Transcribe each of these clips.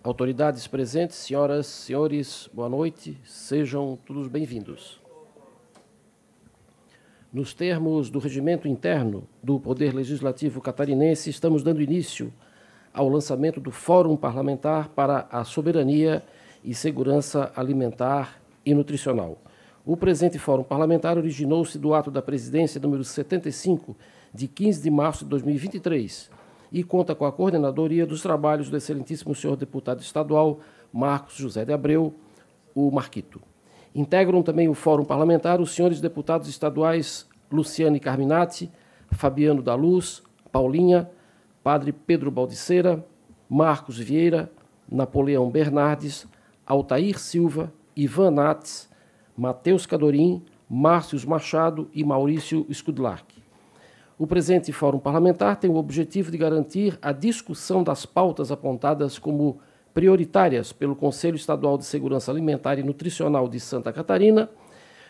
Autoridades presentes, senhoras, senhores, boa noite, sejam todos bem-vindos. Nos termos do regimento interno do Poder Legislativo catarinense, estamos dando início ao lançamento do Fórum Parlamentar para a Soberania e Segurança Alimentar e Nutricional. O presente Fórum Parlamentar originou-se do ato da Presidência número 75, de 15 de março de 2023, e conta com a coordenadoria dos trabalhos do excelentíssimo senhor deputado estadual Marcos José de Abreu, o Marquito. Integram também o Fórum Parlamentar os senhores deputados estaduais Luciane Carminati, Fabiano da Luz, Paulinha, Padre Pedro Baldiceira, Marcos Vieira, Napoleão Bernardes, Altair Silva, Ivan Nates, Matheus Cadorim, Márcios Machado e Maurício Skudlark. O presente Fórum Parlamentar tem o objetivo de garantir a discussão das pautas apontadas como prioritárias pelo Conselho Estadual de Segurança Alimentar e Nutricional de Santa Catarina,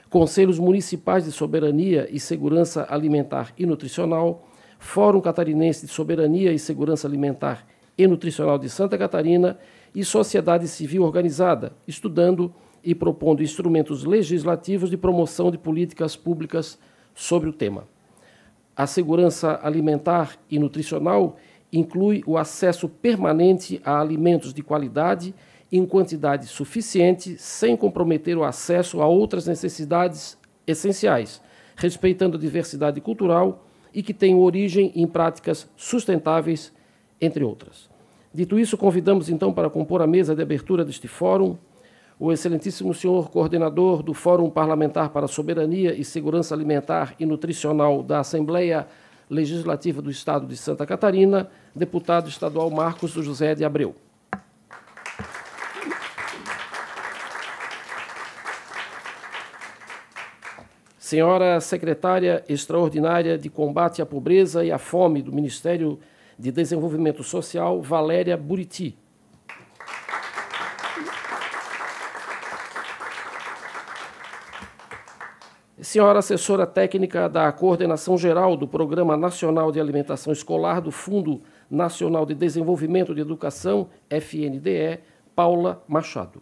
Conselhos Municipais de Soberania e Segurança Alimentar e Nutricional, Fórum Catarinense de Soberania e Segurança Alimentar e Nutricional de Santa Catarina e sociedade civil organizada, estudando e propondo instrumentos legislativos de promoção de políticas públicas sobre o tema. A segurança alimentar e nutricional inclui o acesso permanente a alimentos de qualidade em quantidade suficiente, sem comprometer o acesso a outras necessidades essenciais, respeitando a diversidade cultural e que tenham origem em práticas sustentáveis, entre outras. Dito isso, convidamos então para compor a mesa de abertura deste fórum o excelentíssimo senhor coordenador do Fórum Parlamentar para a Soberania e Segurança Alimentar e Nutricional da Assembleia Legislativa do Estado de Santa Catarina, deputado estadual Marcos José de Abreu. Senhora secretária extraordinária de Combate à Pobreza e à Fome do Ministério de Desenvolvimento Social, Valéria Buriti. Senhora assessora técnica da Coordenação Geral do Programa Nacional de Alimentação Escolar do Fundo Nacional de Desenvolvimento de Educação, FNDE, Paula Machado.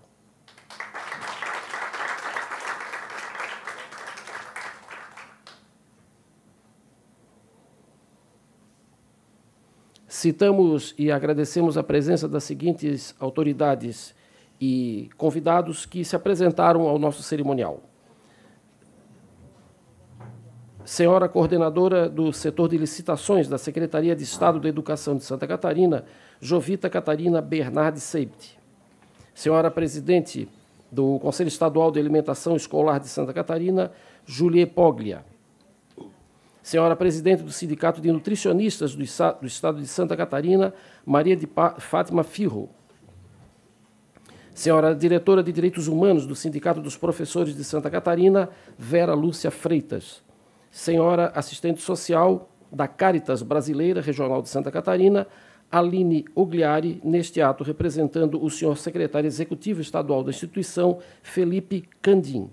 Citamos e agradecemos a presença das seguintes autoridades e convidados que se apresentaram ao nosso cerimonial. Senhora coordenadora do setor de licitações da Secretaria de Estado da Educação de Santa Catarina, Jovita Catarina Bernardi Seibt. Senhora presidente do Conselho Estadual de Alimentação Escolar de Santa Catarina, Julie Poglia. Senhora presidente do Sindicato de Nutricionistas do Estado de Santa Catarina, Maria de Fátima Firro. Senhora diretora de Direitos Humanos do Sindicato dos Professores de Santa Catarina, Vera Lúcia Freitas. Senhora assistente social da Caritas Brasileira Regional de Santa Catarina, Aline Ogliari, neste ato representando o senhor secretário executivo estadual da instituição, Felipe Candim.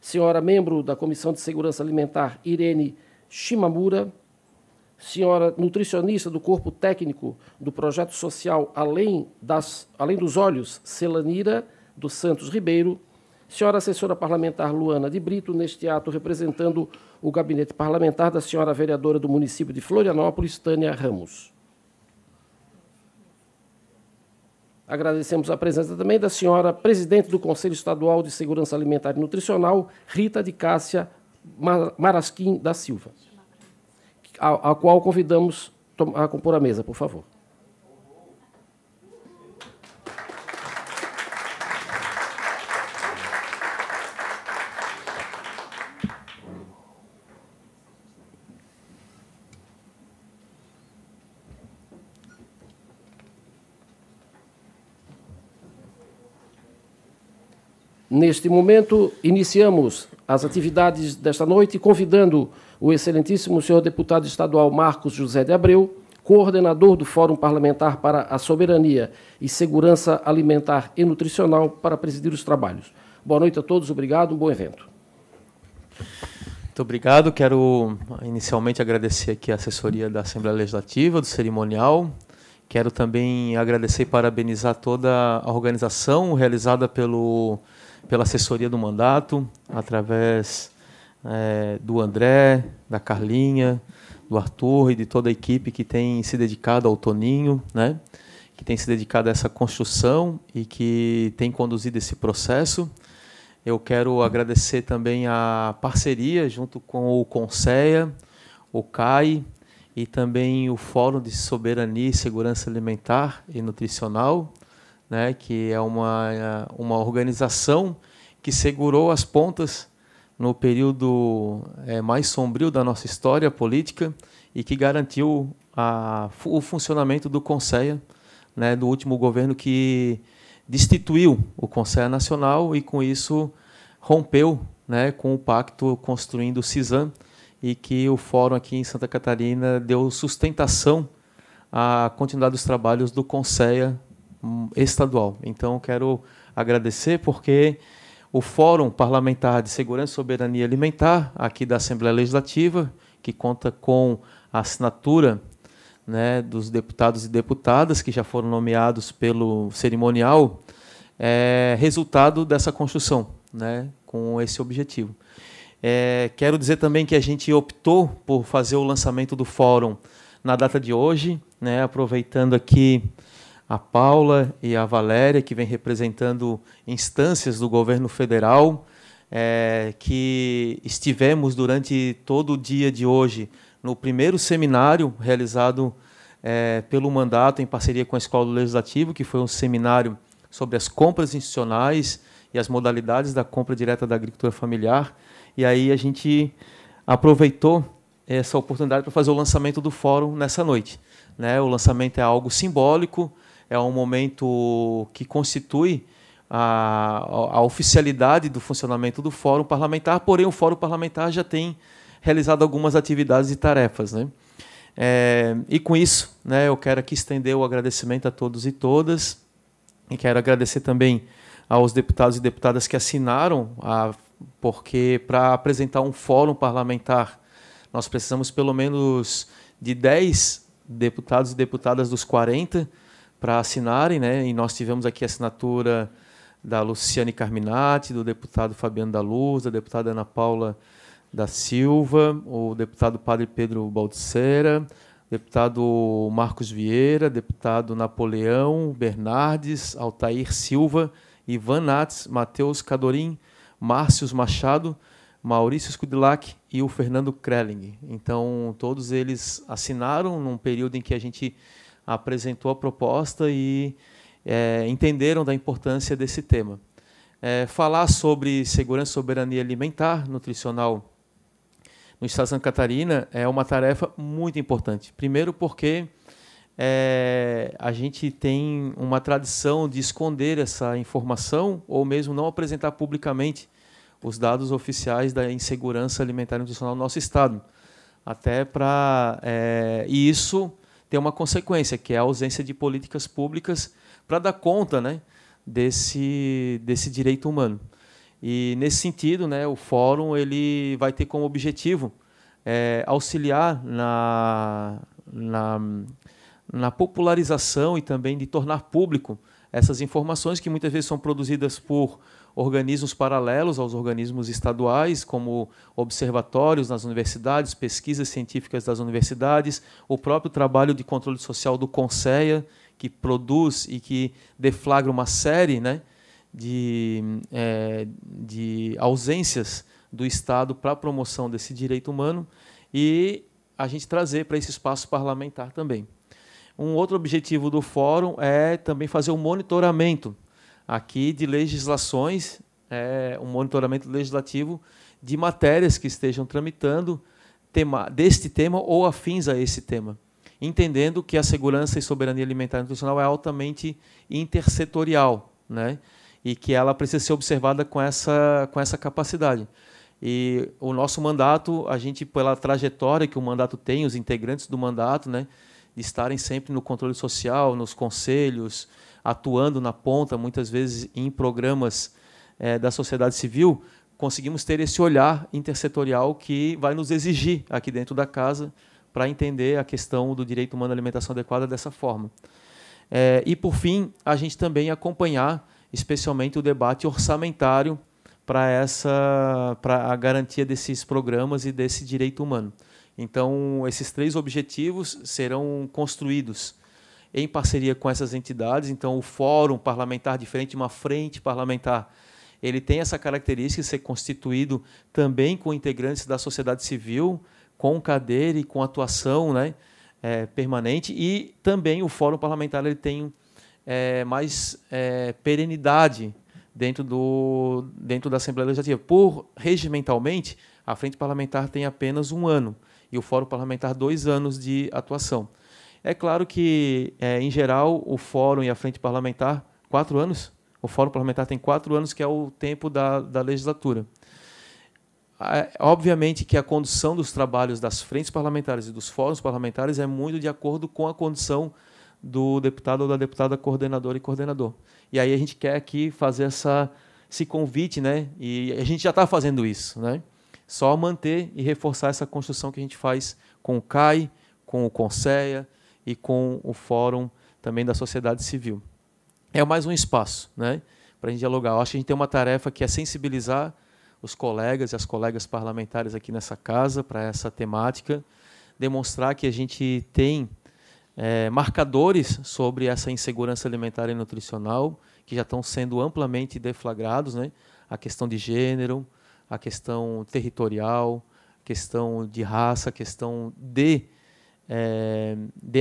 Senhora membro da Comissão de Segurança Alimentar, Irene Shimamura. Senhora nutricionista do Corpo Técnico do Projeto Social Além dos Olhos, Celanira dos Santos Ribeiro. Senhora assessora parlamentar Luana de Brito, neste ato representando o gabinete parlamentar da senhora vereadora do município de Florianópolis, Tânia Ramos. Agradecemos a presença também da senhora presidente do Conselho Estadual de Segurança Alimentar e Nutricional, Rita de Cássia Marasquim da Silva, a qual convidamos a compor a mesa, por favor. Neste momento, iniciamos as atividades desta noite, convidando o excelentíssimo senhor deputado estadual Marcos José de Abreu, coordenador do Fórum Parlamentar para a Soberania e Segurança Alimentar e Nutricional, para presidir os trabalhos. Boa noite a todos, obrigado, um bom evento. Muito obrigado. Quero inicialmente agradecer aqui a assessoria da Assembleia Legislativa, do cerimonial. Quero também agradecer e parabenizar toda a organização realizada pela assessoria do mandato, através do André, da Carlinha, do Arthur e de toda a equipe que tem se dedicado ao Toninho, né? Que tem se dedicado a essa construção e que tem conduzido esse processo. Eu quero agradecer também a parceria junto com o Conceia, o CAI e também o Fórum de Soberania e Segurança Alimentar e Nutricional, né, que é uma organização que segurou as pontas no período mais sombrio da nossa história política e que garantiu o funcionamento do Conceia, né, do último governo que destituiu o Conselho Nacional e, com isso, rompeu, né, com o pacto Construindo o CISAM, e que o Fórum aqui em Santa Catarina deu sustentação à continuidade dos trabalhos do Conselho estadual. Então, quero agradecer porque o Fórum Parlamentar de Segurança e Soberania Alimentar, aqui da Assembleia Legislativa, que conta com a assinatura, né, dos deputados e deputadas que já foram nomeados pelo cerimonial, é resultado dessa construção, né, com esse objetivo. Quero dizer também que a gente optou por fazer o lançamento do fórum na data de hoje, né, aproveitando aqui a Paula e a Valéria, que vem representando instâncias do governo federal, que estivemos durante todo o dia de hoje no primeiro seminário realizado pelo mandato em parceria com a Escola do Legislativo, que foi um seminário sobre as compras institucionais e as modalidades da compra direta da agricultura familiar. E aí a gente aproveitou essa oportunidade para fazer o lançamento do fórum nessa noite, né? O lançamento é algo simbólico, é um momento que constitui a oficialidade do funcionamento do fórum parlamentar, porém o fórum parlamentar já tem realizado algumas atividades e tarefas, né? E com isso, né, eu quero aqui estender o agradecimento a todos e todas, e quero agradecer também aos deputados e deputadas que assinaram, porque para apresentar um fórum parlamentar nós precisamos pelo menos de 10 deputados e deputadas dos 40 para assinarem, né? E nós tivemos aqui a assinatura da Luciane Carminati, do deputado Fabiano da Luz, da deputada Ana Paula da Silva, o deputado Padre Pedro Baldissera, deputado Marcos Vieira, deputado Napoleão Bernardes, Altair Silva, Ivan Nats, Matheus Cadorim, Márcios Machado, Maurício Skudilac e o Fernando Krelling. Então, todos eles assinaram num período em que a gente apresentou a proposta e entenderam da importância desse tema. Falar sobre segurança e soberania alimentar, nutricional, no Estado de Santa Catarina é uma tarefa muito importante. Primeiro porque a gente tem uma tradição de esconder essa informação ou mesmo não apresentar publicamente os dados oficiais da insegurança alimentar e nutricional no nosso Estado. Até para... e isso tem uma consequência, que é a ausência de políticas públicas para dar conta, né, desse direito humano. E, nesse sentido, né, o Fórum ele vai ter como objetivo auxiliar na popularização e também de tornar público essas informações que muitas vezes são produzidas por organismos paralelos aos organismos estaduais, como observatórios nas universidades, pesquisas científicas das universidades, o próprio trabalho de controle social do Conceia, que produz e que deflagra uma série, né, de ausências do Estado para a promoção desse direito humano, e a gente trazer para esse espaço parlamentar também. Um outro objetivo do Fórum é também fazer um monitoramento aqui de legislações, um monitoramento legislativo de matérias que estejam tramitando deste tema ou afins a esse tema, entendendo que a segurança e soberania alimentar e nutricional é altamente intersetorial, né? E que ela precisa ser observada com essa capacidade. E o nosso mandato, a gente, pela trajetória que o mandato tem, os integrantes do mandato, né, de estarem sempre no controle social, nos conselhos, atuando na ponta, muitas vezes em programas da sociedade civil, conseguimos ter esse olhar intersetorial que vai nos exigir aqui dentro da casa para entender a questão do direito humano à alimentação adequada dessa forma. E, por fim, a gente também acompanhar especialmente o debate orçamentário para a garantia desses programas e desse direito humano. Então, esses 3 objetivos serão construídos em parceria com essas entidades. Então, o Fórum Parlamentar, diferente de uma frente parlamentar, ele tem essa característica de ser constituído também com integrantes da sociedade civil, com cadeira e com atuação, né, permanente, e também o Fórum Parlamentar ele tem mais perenidade dentro da Assembleia Legislativa. Regimentalmente, a Frente Parlamentar tem apenas 1 ano e o Fórum Parlamentar 2 anos de atuação. É claro que, em geral, o Fórum e a Frente Parlamentar, 4 anos. O Fórum Parlamentar tem 4 anos, que é o tempo da legislatura. Obviamente que a condução dos trabalhos das frentes parlamentares e dos fóruns parlamentares é muito de acordo com a condição do deputado ou da deputada coordenadora e coordenador. E aí a gente quer aqui fazer esse convite, né? E a gente já está fazendo isso, né? Só manter e reforçar essa construção que a gente faz com o CAI, com o CONSEA e com o Fórum também da sociedade civil. É mais um espaço, né, para a gente dialogar. Eu acho que a gente tem uma tarefa que é sensibilizar os colegas e as colegas parlamentares aqui nessa casa para essa temática, demonstrar que a gente tem marcadores sobre essa insegurança alimentar e nutricional, que já estão sendo amplamente deflagrados, né? A questão de gênero, a questão territorial, a questão de raça, a questão de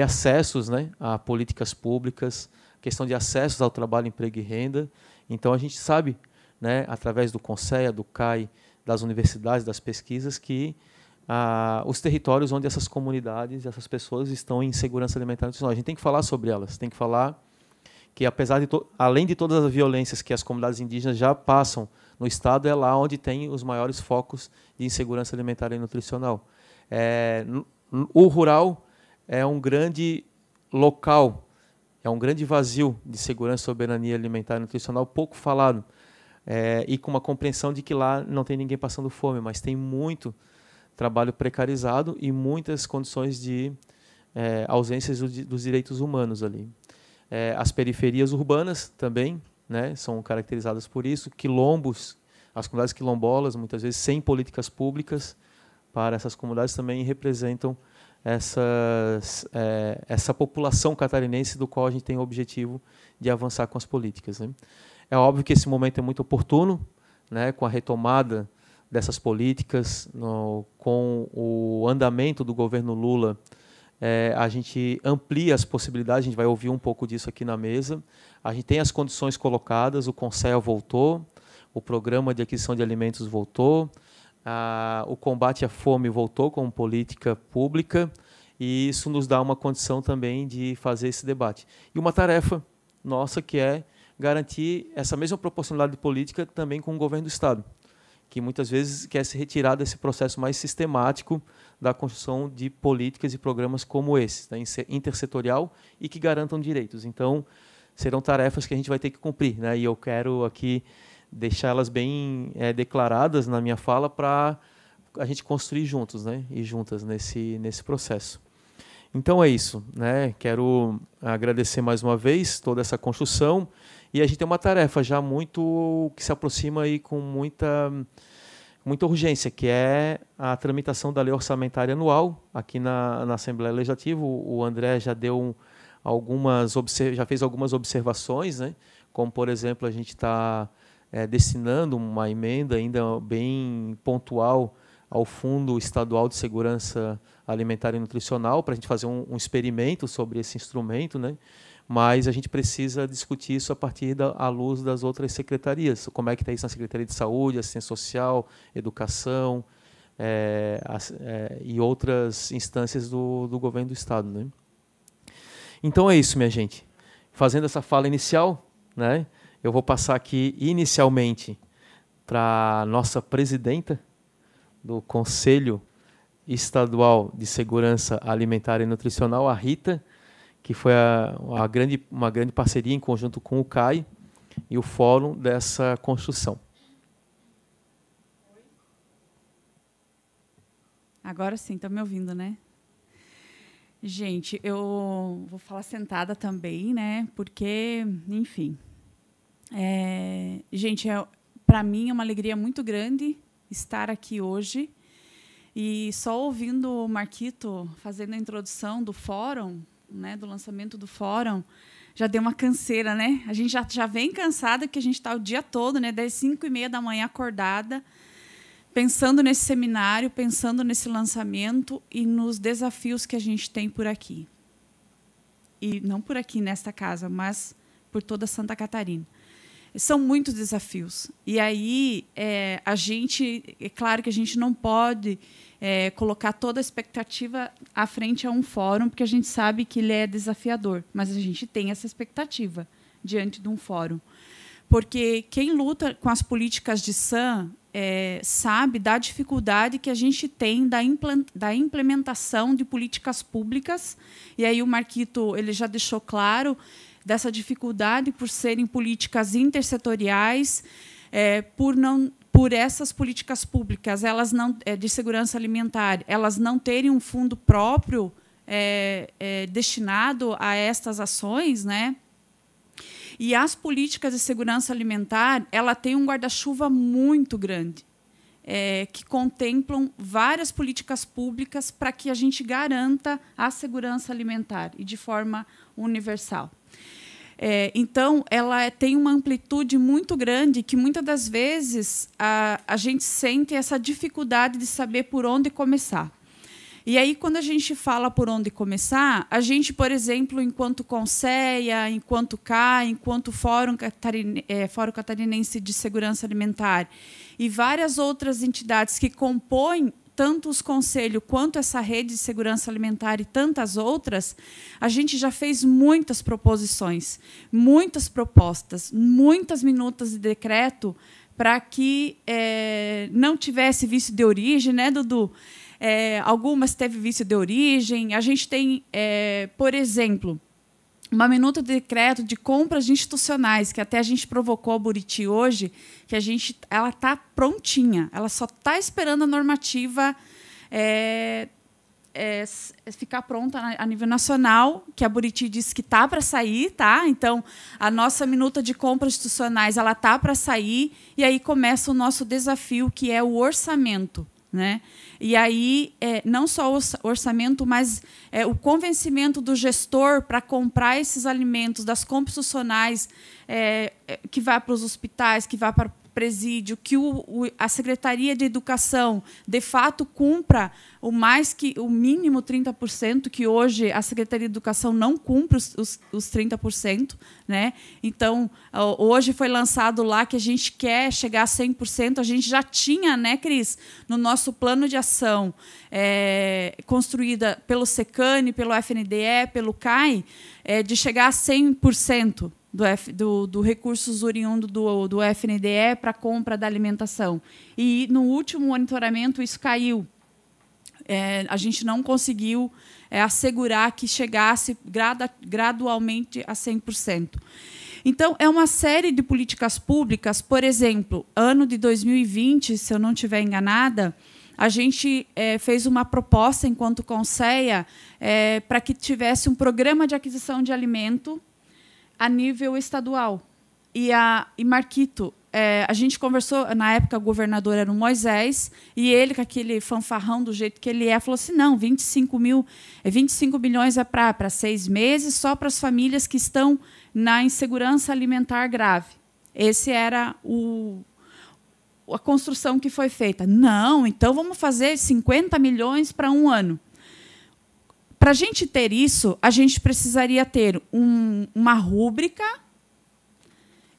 acessos, né, a políticas públicas, questão de acessos ao trabalho, emprego e renda. Então, a gente sabe, né, através do CONSEA, do CAI, das universidades, das pesquisas, que os territórios onde essas comunidades, essas pessoas estão em insegurança alimentar e nutricional. A gente tem que falar sobre elas, tem que falar que, além de todas as violências que as comunidades indígenas já passam no Estado, é lá onde tem os maiores focos de insegurança alimentar e nutricional. O rural é um grande local, é um grande vazio de segurança, soberania alimentar e nutricional, pouco falado, e com uma compreensão de que lá não tem ninguém passando fome, mas tem muito trabalho precarizado e muitas condições de ausências dos direitos humanos ali. As periferias urbanas também, né, são caracterizadas por isso, quilombos, as comunidades quilombolas, muitas vezes sem políticas públicas para essas comunidades, também representam essa população catarinense do qual a gente tem o objetivo de avançar com as políticas, né? É óbvio que esse momento é muito oportuno, né, com a retomada dessas políticas, com o andamento do governo Lula, a gente amplia as possibilidades, a gente vai ouvir um pouco disso aqui na mesa. A gente tem as condições colocadas, o CONSEA voltou, o Programa de Aquisição de Alimentos voltou, o combate à fome voltou como política pública, e isso nos dá uma condição também de fazer esse debate. E uma tarefa nossa que é garantir essa mesma proporcionalidade política também com o governo do Estado, que muitas vezes quer se retirar desse processo mais sistemático da construção de políticas e programas como esse, né, intersetorial, e que garantam direitos. Então, serão tarefas que a gente vai ter que cumprir, né, e eu quero aqui deixá-las bem declaradas na minha fala para a gente construir juntos, né, e juntas nesse processo. Então é isso, né? Quero agradecer mais uma vez toda essa construção, e a gente tem uma tarefa já que se aproxima aí com muita urgência, que é a tramitação da lei orçamentária anual aqui na Assembleia Legislativa. O André já já fez algumas observações, né? Como, por exemplo, a gente está destinando uma emenda ainda bem pontual ao Fundo Estadual de Segurança Alimentar e Nutricional, para a gente fazer um experimento sobre esse instrumento, né? Mas a gente precisa discutir isso à luz das outras secretarias. Como é que está isso na Secretaria de Saúde, Assistência Social, Educação e outras instâncias do governo do Estado, né? Então é isso, minha gente. Fazendo essa fala inicial, né, eu vou passar aqui inicialmente para a nossa presidenta do Conselho Estadual de Segurança Alimentar e Nutricional, a Rita, que foi uma grande parceria em conjunto com o CAI e o Fórum dessa construção. Agora sim, estão me ouvindo, né? Gente, eu vou falar sentada também, né? Porque, enfim. Gente, para mim é uma alegria muito grande estar aqui hoje. E só ouvindo o Marquito fazendo a introdução do fórum, né, do lançamento do fórum, já deu uma canseira, né? A gente já vem cansada, porque a gente está o dia todo, né, das 5h30 da manhã acordada, pensando nesse seminário, pensando nesse lançamento e nos desafios que a gente tem por aqui. E não por aqui, nesta casa, mas por toda Santa Catarina. São muitos desafios. E aí, é claro que a gente não pode colocar toda a expectativa à frente a um fórum, porque a gente sabe que ele é desafiador, mas a gente tem essa expectativa diante de um fórum. Porque quem luta com as políticas de SAM sabe da dificuldade que a gente tem da implementação de políticas públicas, e aí o Marquito ele já deixou claro dessa dificuldade por serem políticas intersetoriais, por essas políticas públicas, elas não de segurança alimentar, elas não terem um fundo próprio destinado a estas ações, né? E as políticas de segurança alimentar, ela tem um guarda-chuva muito grande, que contemplam várias políticas públicas para que a gente garanta a segurança alimentar e de forma universal. Então, ela tem uma amplitude muito grande que, muitas das vezes, a gente sente essa dificuldade de saber por onde começar. E aí, quando a gente fala por onde começar, a gente, por exemplo, enquanto Conceia, enquanto CAI, enquanto Fórum Catarinense de Segurança Alimentar e várias outras entidades que compõem tanto os conselhos quanto essa rede de segurança alimentar e tantas outras, a gente já fez muitas proposições, muitas propostas, muitas minutas de decreto para que não tivesse vício de origem, né, Dudu? Algumas teve vício de origem. A gente tem, por exemplo, uma minuta de decreto de compras institucionais, que até a gente provocou a Buriti hoje, que ela está prontinha, ela só está esperando a normativa ficar pronta a nível nacional, que a Buriti disse que está para sair, tá? Então, a nossa minuta de compras institucionais ela está para sair, e aí começa o nosso desafio, que é o orçamento. Né? E aí, não só o orçamento, mas o convencimento do gestor para comprar esses alimentos das compras institucionais, que vai para os hospitais, que vai para o presídio, que a Secretaria de Educação, de fato, cumpra o mínimo 30%, que hoje a Secretaria de Educação não cumpre os 30%. Né? Então, hoje foi lançado lá que a gente quer chegar a 100%. A gente já tinha, né, Cris, no nosso plano de ação, construída pelo SECANI, pelo FNDE, pelo CAI, de chegar a 100%. Do recursos oriundo do FNDE para a compra da alimentação. E, no último monitoramento, isso caiu. A gente não conseguiu assegurar que chegasse gradualmente a 100%. Então, é uma série de políticas públicas. Por exemplo, ano de 2020, se eu não estiver enganada, a gente fez uma proposta, enquanto Conceia, para que tivesse um programa de aquisição de alimento a nível estadual. E Marquito, a gente conversou, na época o governador era o Moisés, e ele, com aquele fanfarrão do jeito que ele falou assim, não, 25 milhões para 6 meses, só para as famílias que estão na insegurança alimentar grave. Esse era a construção que foi feita. Não, então vamos fazer 50 milhões para um ano. Para a gente ter isso, a gente precisaria ter uma rúbrica,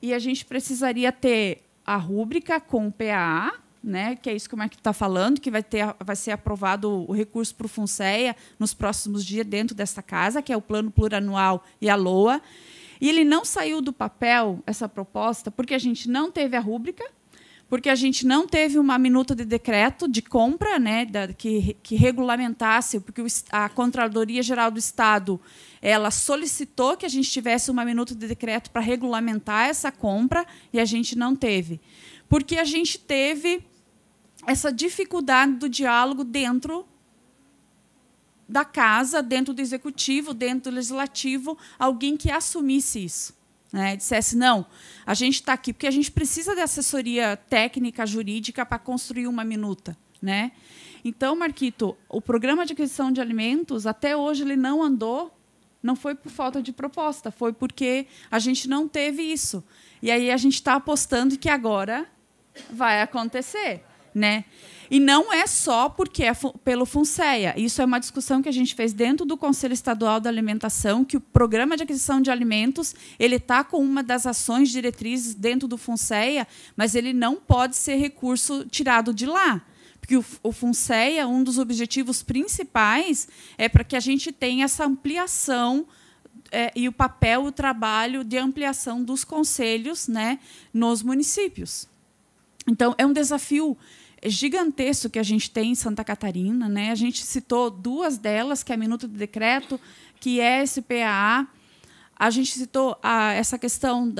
e a gente precisaria ter a rúbrica com o PAA, né, que é isso que o Marquito está falando, que vai ser aprovado o recurso para o FUNCEA nos próximos dias dentro dessa casa, que é o Plano Plurianual e a LOA. E ele não saiu do papel, essa proposta, porque a gente não teve a rúbrica, porque a gente não teve uma minuta de decreto de compra, né, que regulamentasse, porque a Controladoria Geral do Estado ela solicitou que a gente tivesse uma minuta de decreto para regulamentar essa compra, e a gente não teve. Porque a gente teve essa dificuldade do diálogo dentro da casa, dentro do executivo, dentro do legislativo, alguém que assumisse isso, né? Dissesse, não, a gente está aqui porque a gente precisa de assessoria técnica, jurídica, para construir uma minuta, né? Então, Marquito, o programa de aquisição de alimentos, até hoje, ele não andou, não foi por falta de proposta, foi porque a gente não teve isso. E aí a gente está apostando que agora vai acontecer, né? E não é só porque é pelo FUNSEA. Isso é uma discussão que a gente fez dentro do Conselho Estadual da Alimentação, que o programa de aquisição de alimentos ele está com uma das ações diretrizes dentro do FUNSEA, mas ele não pode ser recurso tirado de lá. Porque o FUNSEA, um dos objetivos principais é para que a gente tenha essa ampliação e o papel, o trabalho de ampliação dos conselhos, né, nos municípios. Então, é um desafio gigantesco que a gente tem em Santa Catarina, né? A gente citou duas delas, que é a minuta do decreto, que é a SPAA. A gente citou essa questão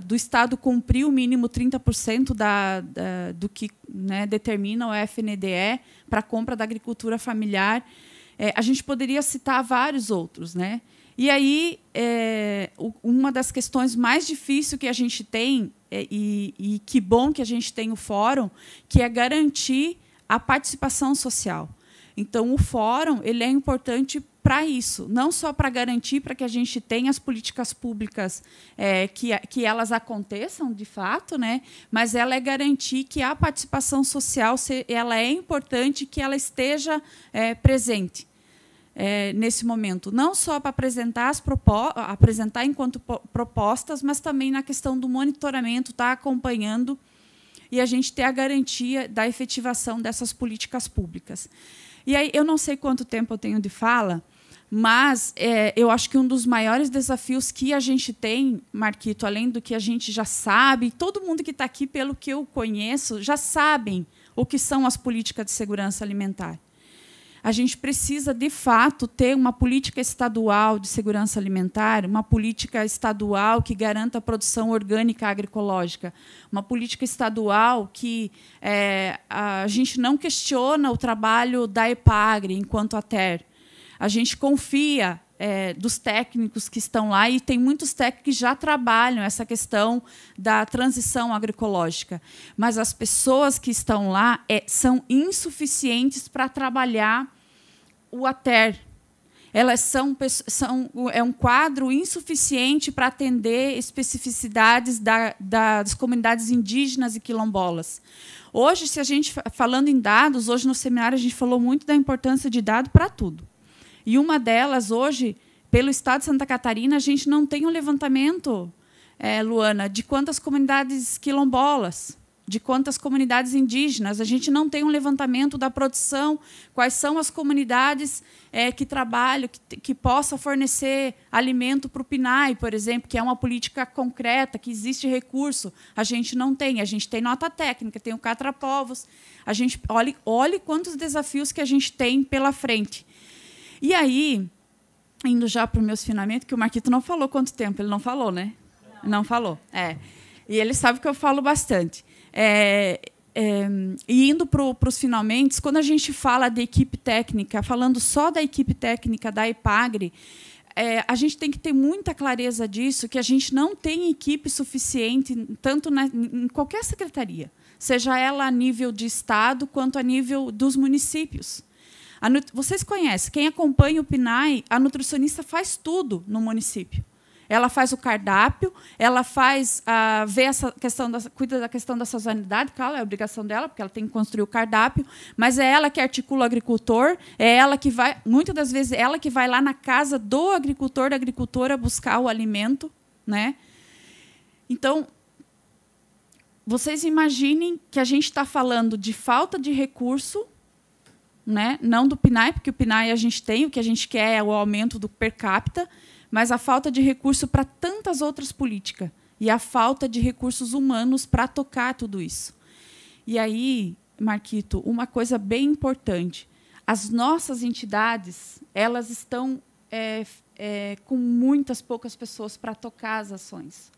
do Estado cumprir o mínimo 30% do que, né, determina o FNDE para a compra da agricultura familiar. A gente poderia citar vários outros, né? E aí, uma das questões mais difíceis que a gente tem, e que bom que a gente tem o fórum, que é garantir a participação social. Então, o fórum ele é importante para isso, não só para garantir para que a gente tenha as políticas públicas que elas aconteçam de fato, né? Mas ela é garantir que a participação social ela é importante, que ela esteja presente nesse momento, não só para apresentar enquanto propostas, mas também na questão do monitoramento, estar acompanhando e a gente ter a garantia da efetivação dessas políticas públicas. E aí, eu não sei quanto tempo eu tenho de fala, mas eu acho que um dos maiores desafios que a gente tem, Marquito, além do que a gente já sabe, todo mundo que está aqui, pelo que eu conheço, já sabem o que são as políticas de segurança alimentar. A gente precisa, de fato, ter uma política estadual de segurança alimentar, uma política estadual que garanta a produção orgânica agroecológica, uma política estadual que a gente não questiona o trabalho da EPAGRE enquanto ATER. A gente confia dos técnicos que estão lá, e tem muitos técnicos que já trabalham essa questão da transição agroecológica. Mas as pessoas que estão lá são insuficientes para trabalhar o ATER. Elas é um quadro insuficiente para atender especificidades das comunidades indígenas e quilombolas. Hoje, se a gente falando em dados, hoje no seminário a gente falou muito da importância de dado para tudo. E uma delas, hoje, pelo Estado de Santa Catarina, a gente não tem um levantamento, Luana, de quantas comunidades quilombolas, de quantas comunidades indígenas. A gente não tem um levantamento da produção, quais são as comunidades que trabalham, que possa fornecer alimento para o PNAE, por exemplo, que é uma política concreta, que existe recurso. A gente não tem. A gente tem nota técnica, tem o Catrapovos. A gente olhe quantos desafios que a gente tem pela frente. E aí, indo já para os meus finamentos, que o Marquito não falou quanto tempo, ele não falou, né? Não falou. E ele sabe que eu falo bastante. E indo para os finalmente, quando a gente fala de equipe técnica, falando só da equipe técnica da EPAGRE, a gente tem que ter muita clareza disso, que a gente não tem equipe suficiente, tanto em qualquer secretaria, seja ela a nível de Estado, quanto a nível dos municípios. Vocês conhecem, quem acompanha o PNAE, a nutricionista faz tudo no município. Ela faz o cardápio, ela vê essa questão, cuida da questão da sazonalidade, claro, é a obrigação dela, porque ela tem que construir o cardápio, mas é ela que articula o agricultor, é ela que vai, muitas das vezes, ela que vai lá na casa do agricultor, da agricultora, buscar o alimento, né? Então, vocês imaginem que a gente está falando de falta de recurso, né? Não do PNAE, porque o PNAE a gente tem, o que a gente quer é o aumento do per capita, mas a falta de recurso para tantas outras políticas e a falta de recursos humanos para tocar tudo isso. E aí, Marquito, uma coisa bem importante, as nossas entidades, elas estão com muitas poucas pessoas para tocar as ações.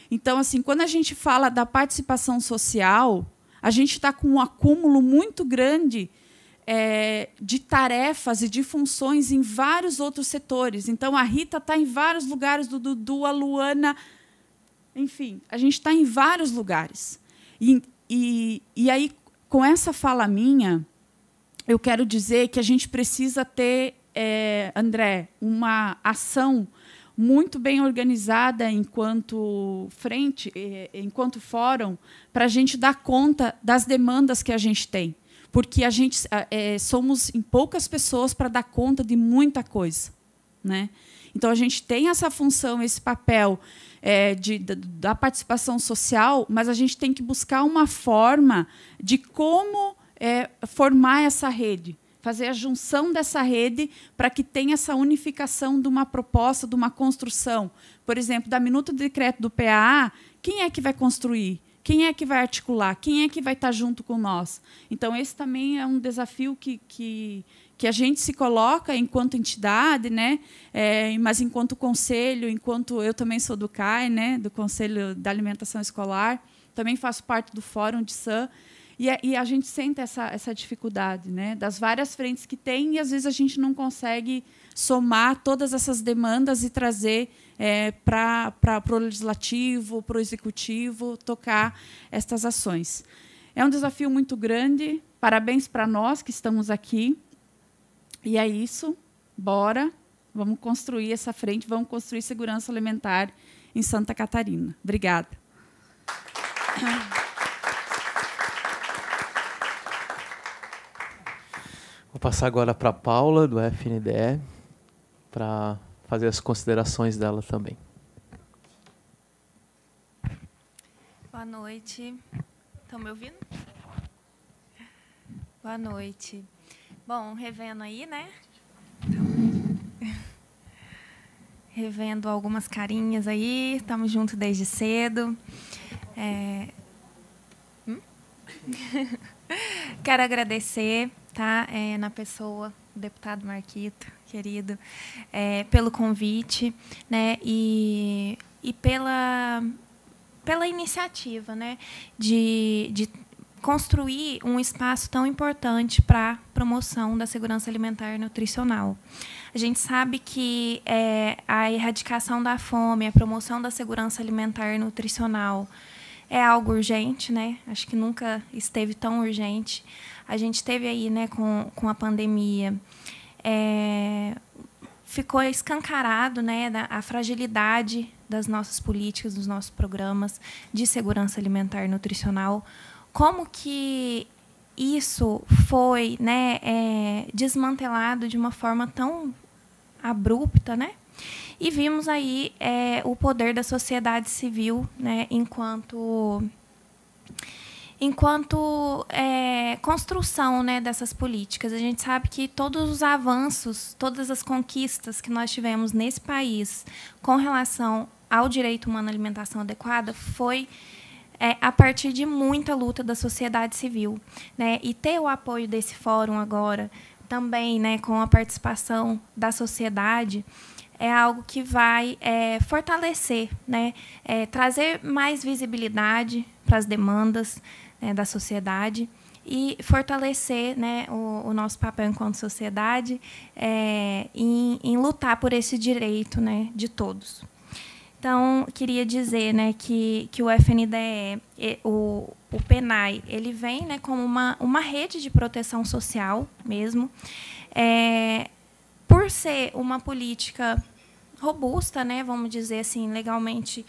Então, assim, quando a gente fala da participação social, a gente está com um acúmulo muito grande de tarefas e de funções em vários outros setores. Então, a Rita está em vários lugares, do Dudu, a Luana... Enfim, a gente está em vários lugares. E aí, com essa fala minha, eu quero dizer que a gente precisa ter, André, uma ação muito bem organizada enquanto frente, enquanto fórum, para a gente dar conta das demandas que a gente tem. Porque a gente somos em poucas pessoas para dar conta de muita coisa, né? Então, a gente tem essa função, esse papel da participação social, mas a gente tem que buscar uma forma de como formar essa rede, fazer a junção dessa rede para que tenha essa unificação de uma proposta, de uma construção. Por exemplo, da minuta do decreto do PAA, quem é que vai construir? Quem é que vai articular? Quem é que vai estar junto com nós? Então, esse também é um desafio que a gente se coloca enquanto entidade, né? Mas enquanto conselho, enquanto eu também sou do CAI, né? Do Conselho da Alimentação Escolar, também faço parte do Fórum de SAM, e a gente sente essa dificuldade, né? Das várias frentes que tem, e às vezes a gente não consegue somar todas essas demandas e trazer para o legislativo, para o executivo, tocar estas ações. É um desafio muito grande. Parabéns para nós que estamos aqui. E é isso. Bora. Vamos construir essa frente, vamos construir segurança alimentar em Santa Catarina. Obrigada. Vou passar agora para a Paula, do FNDE, para fazer as considerações dela também. Boa noite. Estão me ouvindo? Boa noite. Bom, revendo aí, né? Revendo algumas carinhas aí. Estamos juntos desde cedo. Quero agradecer, tá? Na pessoa do deputado Marquito, querido, pelo convite, né? E pela iniciativa, né? De construir um espaço tão importante para a promoção da segurança alimentar e nutricional. A gente sabe que a erradicação da fome, a promoção da segurança alimentar e nutricional é algo urgente, né? Acho que nunca esteve tão urgente. A gente teve aí, né, com a pandemia, ficou escancarado, né, a fragilidade das nossas políticas, dos nossos programas de segurança alimentar e nutricional. Como que isso foi, né, desmantelado de uma forma tão abrupta, né? E vimos aí o poder da sociedade civil, né, enquanto construção, né, dessas políticas. A gente sabe que todos os avanços, todas as conquistas que nós tivemos nesse país com relação ao direito humano à alimentação adequada foi a partir de muita luta da sociedade civil, né? E ter o apoio desse fórum agora, também, né, com a participação da sociedade, é algo que vai fortalecer, né, trazer mais visibilidade para as demandas, né, da sociedade e fortalecer, né, o nosso papel enquanto sociedade em lutar por esse direito, né, de todos. Então, queria dizer, né, que o FNDE, o PENAI, ele vem, né, como uma rede de proteção social mesmo, por ser uma política robusta, né, vamos dizer assim, legalmente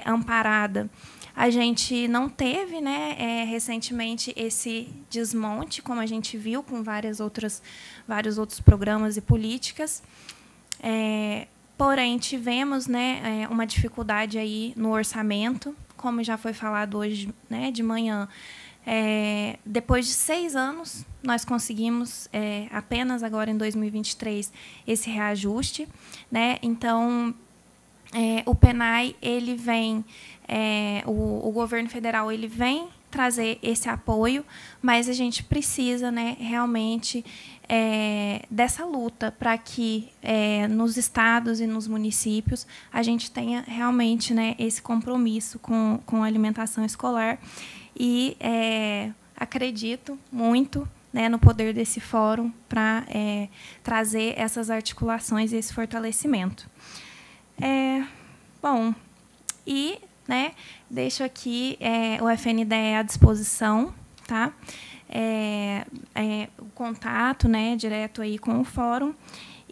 amparada. A gente não teve, né, recentemente esse desmonte, como a gente viu com vários outros programas e políticas. Porém, tivemos, né, uma dificuldade aí no orçamento, como já foi falado hoje, né, de manhã. Depois de 6 anos, nós conseguimos, apenas agora em 2023, esse reajuste, né? Então, o PENAI, ele vem, o governo federal, ele vem trazer esse apoio, mas a gente precisa, né, realmente dessa luta para que nos estados e nos municípios a gente tenha realmente, né, esse compromisso com a alimentação escolar. E acredito muito, né, no poder desse fórum para trazer essas articulações e esse fortalecimento. Bom, e, né, deixo aqui o FNDE à disposição, tá? O contato, né, direto aí com o fórum.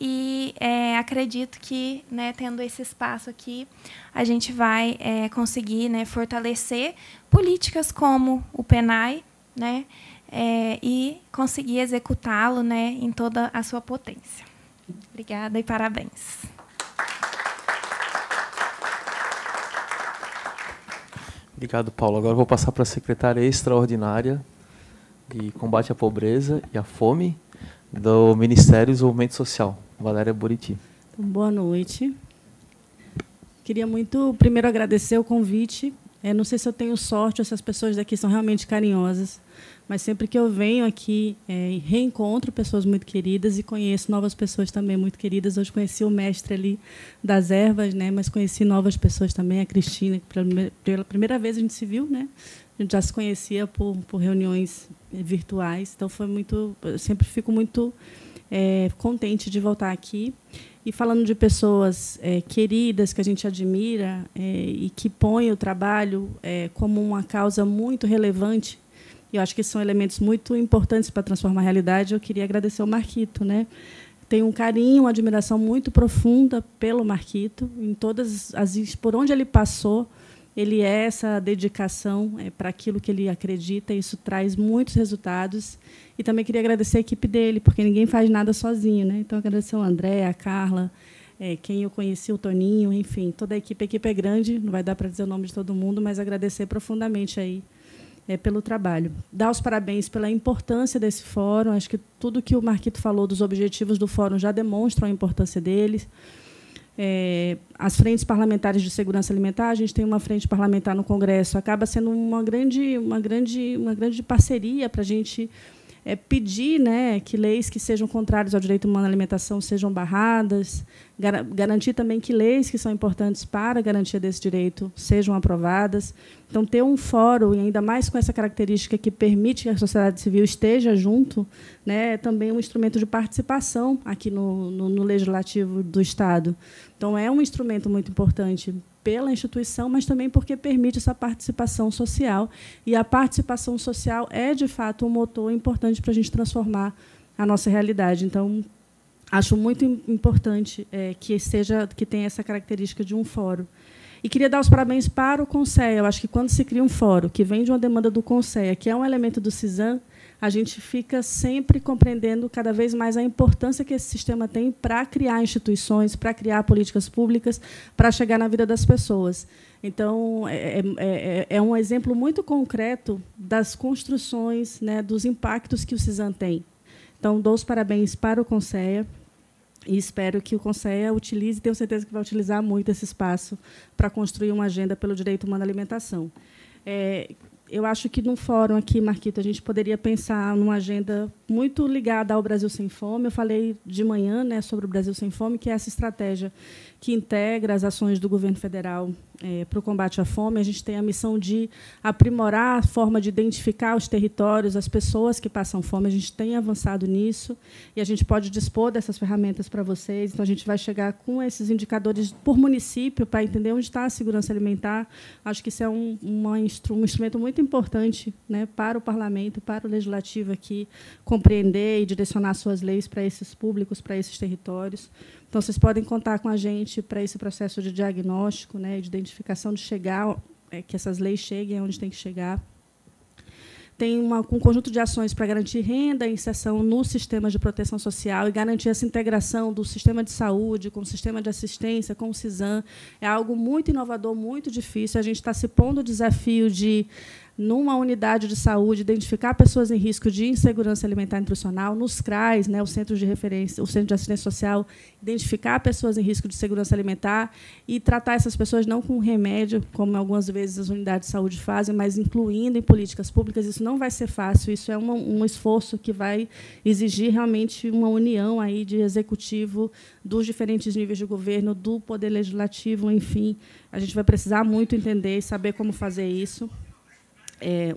E acredito que, né, tendo esse espaço aqui, a gente vai conseguir, né, fortalecer políticas como o PENAI, né, e conseguir executá-lo, né, em toda a sua potência. Obrigada e parabéns. Obrigado, Paulo. Agora eu vou passar para a secretária extraordinária de combate à pobreza e à fome do Ministério do Desenvolvimento Social, Valéria Buriti. Então, boa noite. Queria muito, primeiro, agradecer o convite. Não sei se eu tenho sorte, essas pessoas daqui são realmente carinhosas, mas sempre que eu venho aqui, reencontro pessoas muito queridas e conheço novas pessoas também muito queridas. Hoje conheci o mestre ali das ervas, né, mas conheci novas pessoas também, a Cristina, que pela primeira vez a gente se viu, né? A gente já se conhecia por reuniões virtuais, então foi muito. Eu sempre fico muito contente de voltar aqui. E falando de pessoas queridas, que a gente admira e que põem o trabalho como uma causa muito relevante, e eu acho que são elementos muito importantes para transformar a realidade, eu queria agradecer ao Marquito, né? Tenho um carinho, uma admiração muito profunda pelo Marquito, em todas por onde ele passou. Ele é essa dedicação para aquilo que ele acredita, e isso traz muitos resultados. E também queria agradecer a equipe dele, porque ninguém faz nada sozinho, né? Então, agradecer ao André, a Carla, quem eu conheci, o Toninho, enfim, toda a equipe. A equipe é grande, não vai dar para dizer o nome de todo mundo, mas agradecer profundamente aí, pelo trabalho. Dar os parabéns pela importância desse fórum. Acho que tudo que o Marquito falou dos objetivos do fórum já demonstram a importância deles. As frentes parlamentares de segurança alimentar, a gente tem uma frente parlamentar no Congresso, acaba sendo uma grande parceria para a gente pedir, né, que leis que sejam contrárias ao direito humano à alimentação sejam barradas, garantir também que leis que são importantes para a garantia desse direito sejam aprovadas. Então, ter um fórum, e ainda mais com essa característica que permite que a sociedade civil esteja junto, né, é também um instrumento de participação aqui no Legislativo do Estado. Então, é um instrumento muito importante pela instituição, mas também porque permite essa participação social. E a participação social é, de fato, um motor importante para a gente transformar a nossa realidade. Então, acho muito importante que tenha essa característica de um fórum. E queria dar os parabéns para o CONSEA. Eu acho que, quando se cria um fórum que vem de uma demanda do CONSEA, que é um elemento do CISAM, a gente fica sempre compreendendo cada vez mais a importância que esse sistema tem para criar instituições, para criar políticas públicas, para chegar na vida das pessoas. Então, é um exemplo muito concreto das construções, né, dos impactos que o CISAM tem. Então, dou os parabéns para o CONSEA e espero que o CONSEA utilize, tenho certeza que vai utilizar muito esse espaço para construir uma agenda pelo direito humano à alimentação. Eu acho que, no fórum aqui, Marquito, a gente poderia pensar numa agenda muito ligada ao Brasil Sem Fome. Eu falei de manhã, né, sobre o Brasil Sem Fome, que é essa estratégia que integra as ações do governo federal para o combate à fome. A gente tem a missão de aprimorar a forma de identificar os territórios, as pessoas que passam fome. A gente tem avançado nisso e a gente pode dispor dessas ferramentas para vocês. Então, a gente vai chegar com esses indicadores por município para entender onde está a segurança alimentar. Acho que isso é um instrumento muito importante, né, para o parlamento, para o legislativo aqui, compreender e direcionar suas leis para esses públicos, para esses territórios. Então, vocês podem contar com a gente para esse processo de diagnóstico, né, de identificação, de chegar, que essas leis cheguem onde tem que chegar. Tem um conjunto de ações para garantir renda e inserção no sistema de proteção social e garantir essa integração do sistema de saúde com o sistema de assistência, com o CISAM. É algo muito inovador, muito difícil. A gente está se pondo o desafio de, numa unidade de saúde, identificar pessoas em risco de insegurança alimentar e nutricional, nos CRAs, né, o Centro de Referência, o Centro de Assistência Social, identificar pessoas em risco de segurança alimentar e tratar essas pessoas não com remédio, como algumas vezes as unidades de saúde fazem, mas incluindo em políticas públicas. Isso não vai ser fácil, isso é um esforço que vai exigir realmente uma união aí de executivo dos diferentes níveis de governo, do poder legislativo, enfim. A gente vai precisar muito entender e saber como fazer isso.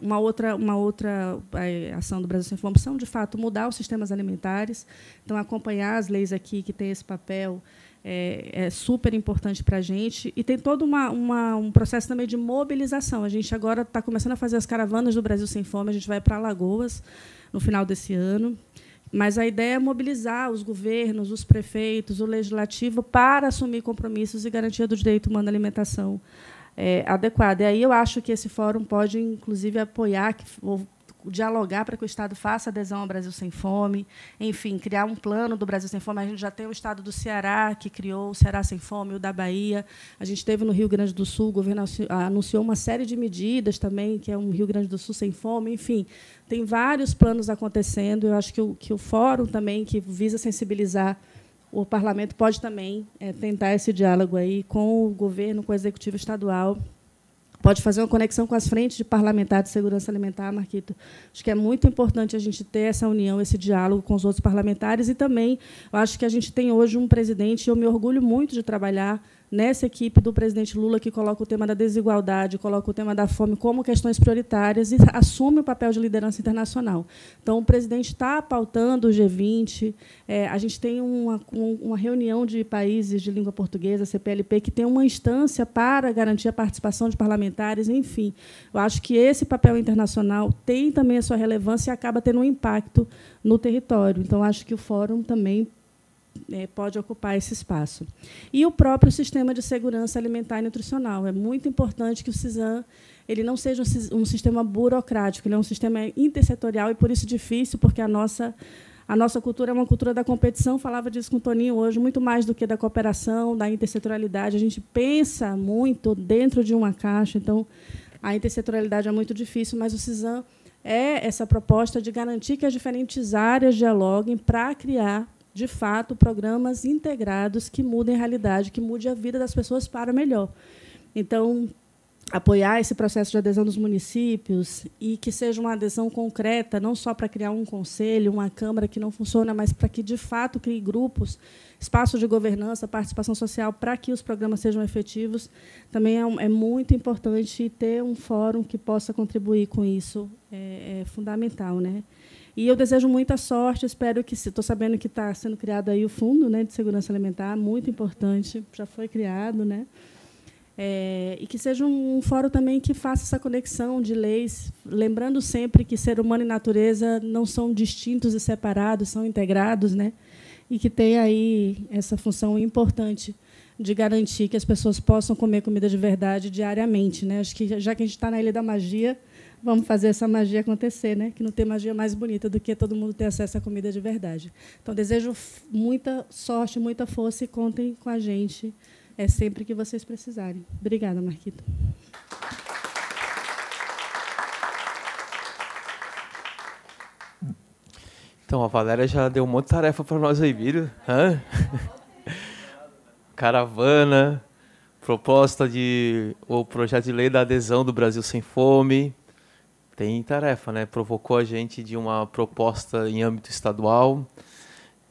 Uma outra ação do Brasil Sem Fome são, de fato, mudar os sistemas alimentares. Então, acompanhar as leis aqui que têm esse papel é super importante para a gente. E tem todo um processo também de mobilização. A gente agora está começando a fazer as caravanas do Brasil Sem Fome. A gente vai para Alagoas no final desse ano. Mas a ideia é mobilizar os governos, os prefeitos, o legislativo para assumir compromissos e garantia do direito humano à alimentação adequada. E aí eu acho que esse fórum pode, inclusive, apoiar, dialogar para que o Estado faça adesão ao Brasil Sem Fome, enfim, criar um plano do Brasil Sem Fome. A gente já tem o Estado do Ceará, que criou o Ceará Sem Fome, o da Bahia. A gente teve no Rio Grande do Sul, o governo anunciou uma série de medidas também, que é um Rio Grande do Sul Sem Fome, enfim. Tem vários planos acontecendo. Eu acho que o fórum também, que visa sensibilizar o parlamento, pode também tentar esse diálogo aí com o governo, com o executivo estadual. Pode fazer uma conexão com as frentes de parlamentar de segurança alimentar, Marquito. Acho que é muito importante a gente ter essa união, esse diálogo com os outros parlamentares. E também, eu acho que a gente tem hoje um presidente, e eu me orgulho muito de trabalhar nessa equipe do presidente Lula, que coloca o tema da desigualdade, coloca o tema da fome como questões prioritárias e assume o papel de liderança internacional. Então, o presidente está pautando o G20. A gente tem uma reunião de países de língua portuguesa, CPLP, que tem uma instância para garantir a participação de parlamentares. Enfim, eu acho que esse papel internacional tem também a sua relevância e acaba tendo um impacto no território. Então, acho que o fórum também pode ocupar esse espaço. E o próprio sistema de segurança alimentar e nutricional. É muito importante que o CISAM ele não seja um sistema burocrático, ele é um sistema intersetorial, e por isso difícil, porque a nossa cultura é uma cultura da competição. Falava disso com o Toninho hoje, muito mais do que da cooperação, da intersetorialidade. A gente pensa muito dentro de uma caixa, então a intersetorialidade é muito difícil, mas o CISAM é essa proposta de garantir que as diferentes áreas dialoguem para criar, de fato, programas integrados que mudem a realidade, que mudem a vida das pessoas para melhor. Então, apoiar esse processo de adesão dos municípios e que seja uma adesão concreta, não só para criar um conselho, uma câmara que não funciona, mas para que, de fato, crie grupos, espaços de governança, participação social, para que os programas sejam efetivos. Também é muito importante ter um fórum que possa contribuir com isso. É fundamental, né? E eu desejo muita sorte, espero que... Estou sabendo que está sendo criado aí o Fundo, né, de Segurança Alimentar, muito importante, já foi criado, né? E que seja um fórum também que faça essa conexão de leis, lembrando sempre que ser humano e natureza não são distintos e separados, são integrados, né? E que tem aí essa função importante de garantir que as pessoas possam comer comida de verdade diariamente, né? Acho que, já que a gente está na Ilha da Magia, vamos fazer essa magia acontecer, né? Que não tem magia mais bonita do que todo mundo ter acesso à comida de verdade. Então, desejo muita sorte, muita força e contem com a gente sempre que vocês precisarem. Obrigada, Marquito. Então, a Valéria já deu um monte de tarefa para nós aí, viram? Caravana, proposta o projeto de lei da adesão do Brasil Sem Fome. Tem tarefa, né? Provocou a gente de uma proposta em âmbito estadual.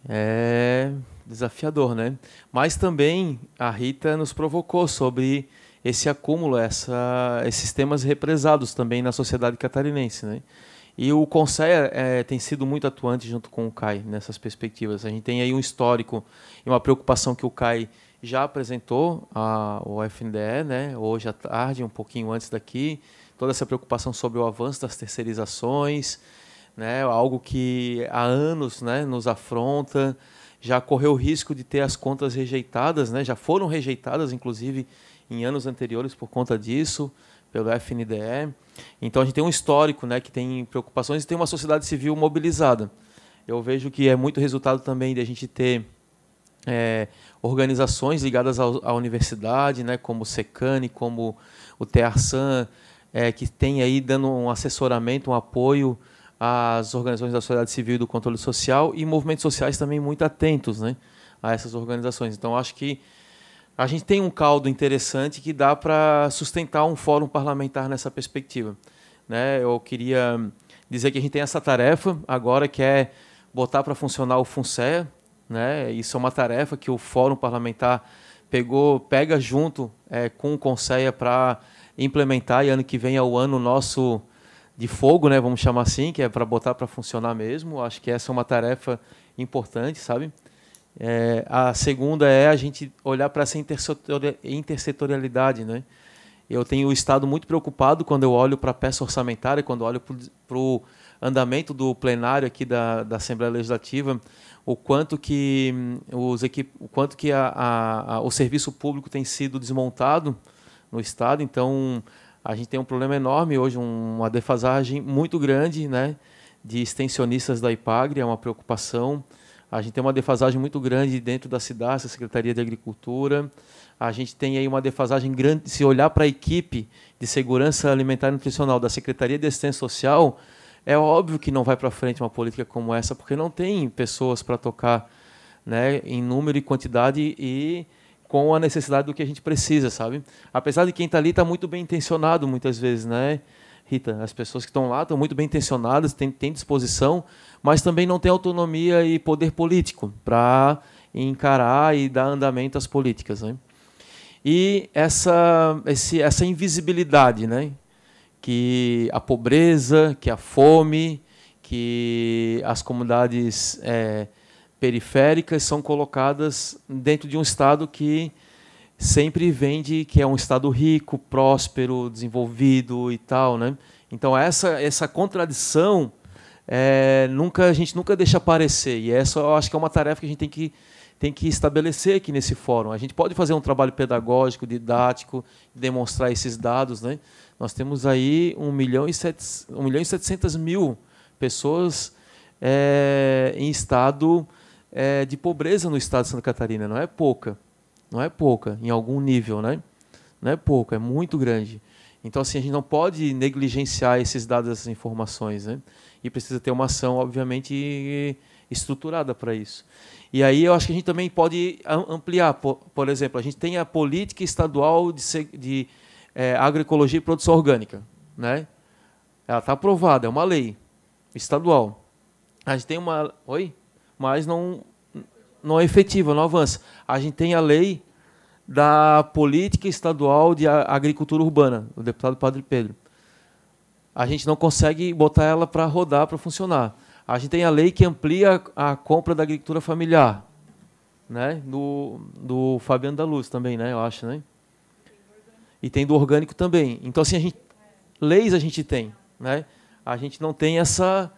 É desafiador, né? Mas também a Rita nos provocou sobre esse acúmulo, esses temas represados também na sociedade catarinense, né? E o Conselho tem sido muito atuante junto com o CAI nessas perspectivas. A gente tem aí um histórico e uma preocupação que o CAI já apresentou ao FNDE, né? Hoje à tarde, um pouquinho antes daqui, toda essa preocupação sobre o avanço das terceirizações, né? Algo que há anos, né, nos afronta, já correu o risco de ter as contas rejeitadas, né? Já foram rejeitadas, inclusive, em anos anteriores por conta disso, pelo FNDE. Então, a gente tem um histórico, né, que tem preocupações e tem uma sociedade civil mobilizada. Eu vejo que é muito resultado também de a gente ter organizações ligadas à universidade, né, como o Secane, como o TEARSAN, que tem aí dando um assessoramento, um apoio às organizações da sociedade civil e do controle social, e movimentos sociais também muito atentos, né, a essas organizações. Então, acho que a gente tem um caldo interessante que dá para sustentar um fórum parlamentar nessa perspectiva, né? Eu queria dizer que a gente tem essa tarefa agora, que é botar para funcionar o FUNCEA, né? Isso é uma tarefa que o fórum parlamentar pega junto com o Conselho para implementar, e ano que vem é o ano nosso de fogo, né, vamos chamar assim, que é para botar para funcionar mesmo. Acho que essa é uma tarefa importante, sabe? A segunda é a gente olhar para essa intersetorialidade, né? Eu tenho estado muito preocupado quando eu olho para a peça orçamentária, quando olho para o andamento do plenário aqui da Assembleia Legislativa, o quanto que o serviço público tem sido desmontado no Estado. Então, a gente tem um problema enorme hoje, uma defasagem muito grande, né, de extensionistas da IPAGRE, é uma preocupação. A gente tem uma defasagem muito grande dentro da SIDAS, da Secretaria de Agricultura. A gente tem aí uma defasagem grande. Se olhar para a equipe de Segurança Alimentar e Nutricional da Secretaria de Assistência Social, é óbvio que não vai para frente uma política como essa, porque não tem pessoas para tocar, né, em número e quantidade e com a necessidade do que a gente precisa, sabe? Apesar de quem está ali está muito bem intencionado muitas vezes, né, Rita? As pessoas que estão lá estão muito bem intencionadas, têm disposição, mas também não têm autonomia e poder político para encarar e dar andamento às políticas, né? E essa invisibilidade, né, que a pobreza, que a fome, que as comunidades periféricas são colocadas dentro de um Estado que sempre vende que é um Estado rico, próspero, desenvolvido e tal, né? Então essa contradição a gente nunca deixa aparecer, e essa eu acho que é uma tarefa que a gente tem que estabelecer aqui nesse fórum. A gente pode fazer um trabalho pedagógico, didático, demonstrar esses dados, né? Nós temos aí 1.700.000 pessoas em estado de pobreza no estado de Santa Catarina. Não é pouca, em algum nível, né? Não é pouca, é muito grande. Então, assim, a gente não pode negligenciar esses dados, essas informações, né? E precisa ter uma ação, obviamente, estruturada para isso. E aí eu acho que a gente também pode ampliar. Por exemplo, a gente tem a política estadual de agroecologia e produção orgânica, né? Ela está aprovada, é uma lei estadual. A gente tem uma... Oi? Mas não é efetiva, não avança. A gente tem a lei da política estadual de agricultura urbana, o deputado Padre Pedro. A gente não consegue botar ela para rodar, para funcionar. A gente tem a lei que amplia a compra da agricultura familiar, né? Do Fabiano da Luz também, né? Eu acho, né? E tem do orgânico também. Então, assim, leis a gente tem, né? A gente não tem essa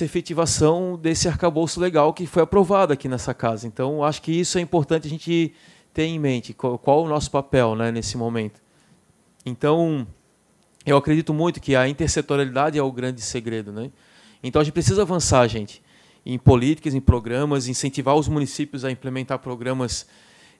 efetivação desse arcabouço legal que foi aprovado aqui nessa casa. Então, acho que isso é importante a gente ter em mente, qual o nosso papel, né, nesse momento. Então, eu acredito muito que a intersetorialidade é o grande segredo, né? Então, a gente precisa avançar, gente, em políticas, em programas, incentivar os municípios a implementar programas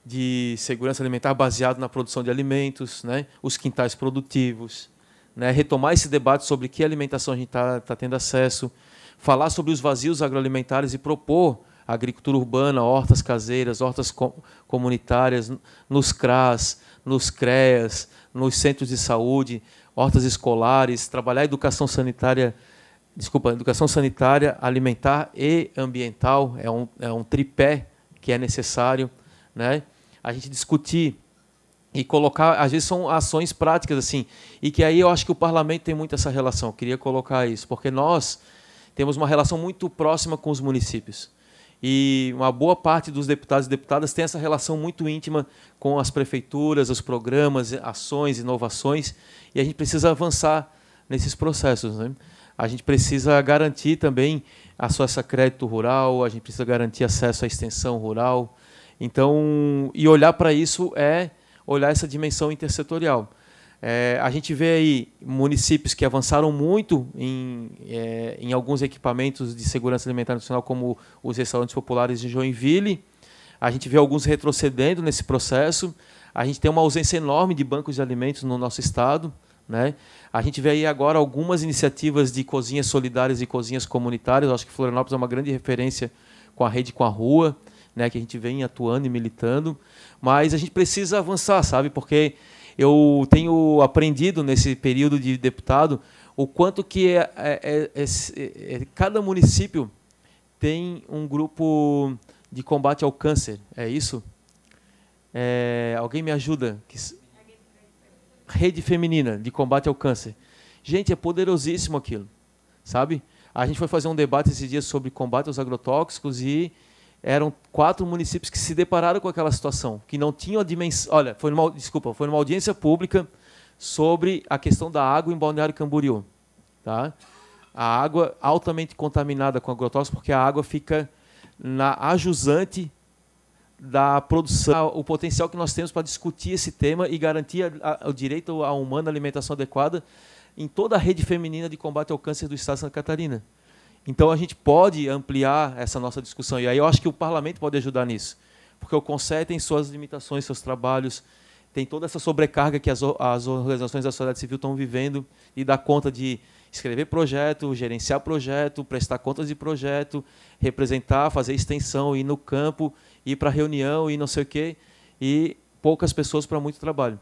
de segurança alimentar baseado na produção de alimentos, né? Os quintais produtivos, né? Retomar esse debate sobre que alimentação a gente está tendo acesso, falar sobre os vazios agroalimentares e propor a agricultura urbana, hortas caseiras, hortas comunitárias, nos CRAS, nos CREAS, nos centros de saúde, hortas escolares, trabalhar a educação sanitária, alimentar e ambiental, é um tripé que é necessário, né? A gente discutir e colocar, às vezes são ações práticas, assim, e que aí eu acho que o parlamento tem muito essa relação, eu queria colocar isso, porque nós temos uma relação muito próxima com os municípios. E uma boa parte dos deputados e deputadas tem essa relação muito íntima com as prefeituras, os programas, ações, inovações, e a gente precisa avançar nesses processos, né? A gente precisa garantir também acesso a crédito rural, a gente precisa garantir acesso à extensão rural. Então, e olhar para isso é olhar essa dimensão intersetorial. A gente vê aí municípios que avançaram muito em alguns equipamentos de segurança alimentar nacional, como os restaurantes populares de Joinville. A gente vê alguns retrocedendo nesse processo. A gente tem uma ausência enorme de bancos de alimentos no nosso estado, né? A gente vê aí agora algumas iniciativas de cozinhas solidárias e cozinhas comunitárias. Eu acho que Florianópolis é uma grande referência com a rede Com a Rua, né, que a gente vem atuando e militando. Mas a gente precisa avançar, sabe? Porque eu tenho aprendido nesse período de deputado o quanto que cada município tem um grupo de combate ao câncer. É isso? Alguém me ajuda? Rede Feminina de Combate ao Câncer. Gente, é poderosíssimo aquilo, sabe? A gente foi fazer um debate esses dias sobre combate aos agrotóxicos e eram 4 municípios que se depararam com aquela situação, que não tinham a dimensão... Olha, foi numa audiência pública sobre a questão da água em Balneário Camboriú. Tá? A água altamente contaminada com agrotóxicos, porque a água fica na ajusante da produção, o potencial que nós temos para discutir esse tema e garantir o direito à humana alimentação adequada em toda a rede feminina de combate ao câncer do Estado de Santa Catarina. Então, a gente pode ampliar essa nossa discussão. E aí eu acho que o parlamento pode ajudar nisso. Porque o CONSER tem suas limitações, seus trabalhos, tem toda essa sobrecarga que as organizações da sociedade civil estão vivendo e dar conta de escrever projeto, gerenciar projeto, prestar contas de projeto, representar, fazer extensão, ir no campo, ir para reunião e não sei o quê. E poucas pessoas para muito trabalho.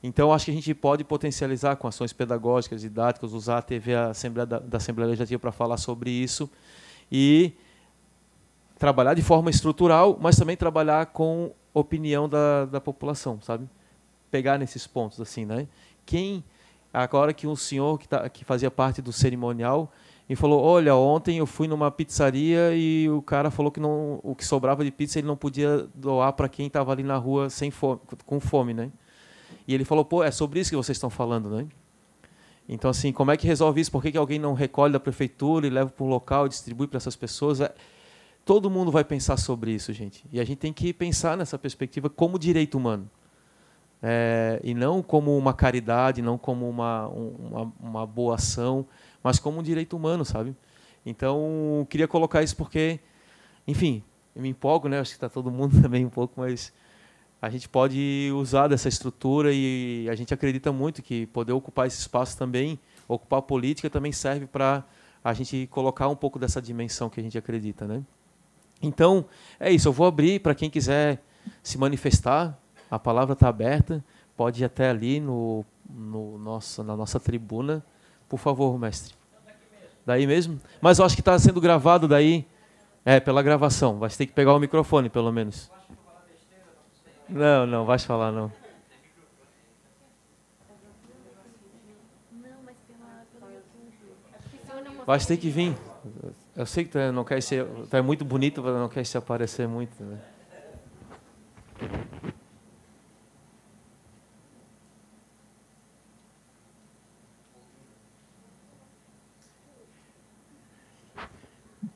Então, acho que a gente pode potencializar com ações pedagógicas, didáticas, usar a TV da Assembleia Legislativa para falar sobre isso e trabalhar de forma estrutural, mas também trabalhar com opinião da população, sabe? Pegar nesses pontos, assim, né? Agora que um senhor que fazia parte do cerimonial e falou, olha, ontem eu fui numa pizzaria e o cara falou que o que sobrava de pizza ele não podia doar para quem estava ali na rua com fome, né? E ele falou, pô, é sobre isso que vocês estão falando, né? Então, assim, como é que resolve isso? Por que alguém não recolhe da prefeitura e leva para um local e distribui para essas pessoas? Todo mundo vai pensar sobre isso, gente. E a gente tem que pensar nessa perspectiva como direito humano. E não como uma caridade, não como uma boa ação, mas como um direito humano, sabe? Então, queria colocar isso porque, enfim, eu me empolgo, né? Acho que está todo mundo também um pouco, mas a gente pode usar dessa estrutura e a gente acredita muito que poder ocupar esse espaço também, ocupar a política também serve para a gente colocar um pouco dessa dimensão que a gente acredita, né? Então, é isso. Eu vou abrir para quem quiser se manifestar. A palavra está aberta. Pode ir até ali na nossa tribuna. Por favor, mestre. Daí mesmo? Mas eu acho que está sendo gravado daí. Pela gravação. Vai ter que pegar o microfone, pelo menos. Não, vai falar, não. Vai ter que vir. Eu sei que tu não quer ser, tu é muito bonito, mas não quer se aparecer muito, né?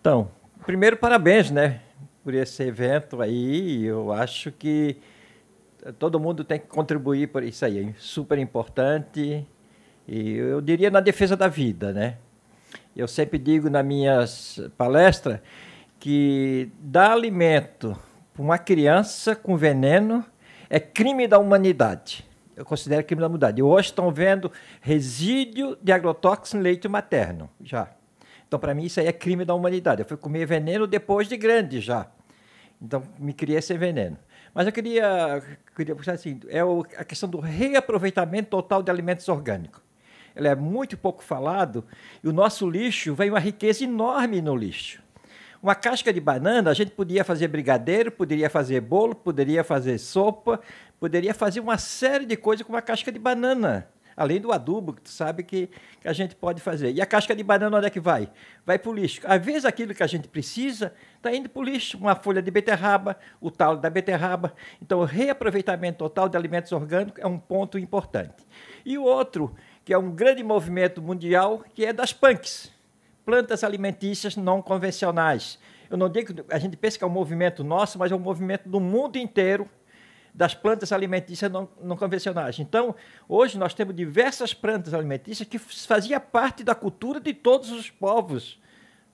Então, primeiro parabéns, né, por esse evento aí. Eu acho que todo mundo tem que contribuir por isso aí, é super importante. E eu diria na defesa da vida, né? Eu sempre digo nas minhas palestras que dar alimento para uma criança com veneno é crime da humanidade. Eu considero crime da humanidade. E hoje estão vendo resíduo de agrotóxico em leite materno, já. Então, para mim, isso aí é crime da humanidade. Eu fui comer veneno depois de grande, já. Então, me criei esse veneno. Mas eu queria puxar assim, a questão do reaproveitamento total de alimentos orgânicos. Ele é muito pouco falado e o nosso lixo vem uma riqueza enorme no lixo. Uma casca de banana, a gente podia fazer brigadeiro, poderia fazer bolo, poderia fazer sopa, poderia fazer uma série de coisas com uma casca de banana. Além do adubo, que tu sabe que a gente pode fazer. E a casca de banana, onde é que vai? Vai para o lixo. Às vezes, aquilo que a gente precisa está indo para o lixo. Uma folha de beterraba, o talo da beterraba. Então, o reaproveitamento total de alimentos orgânicos é um ponto importante. E o outro, que é um grande movimento mundial, que é das PANCs, plantas alimentícias não convencionais. Eu não digo que a gente pensa que é um movimento nosso, mas é um movimento do mundo inteiro, das plantas alimentícias não convencionais. Então, hoje nós temos diversas plantas alimentícias que faziam parte da cultura de todos os povos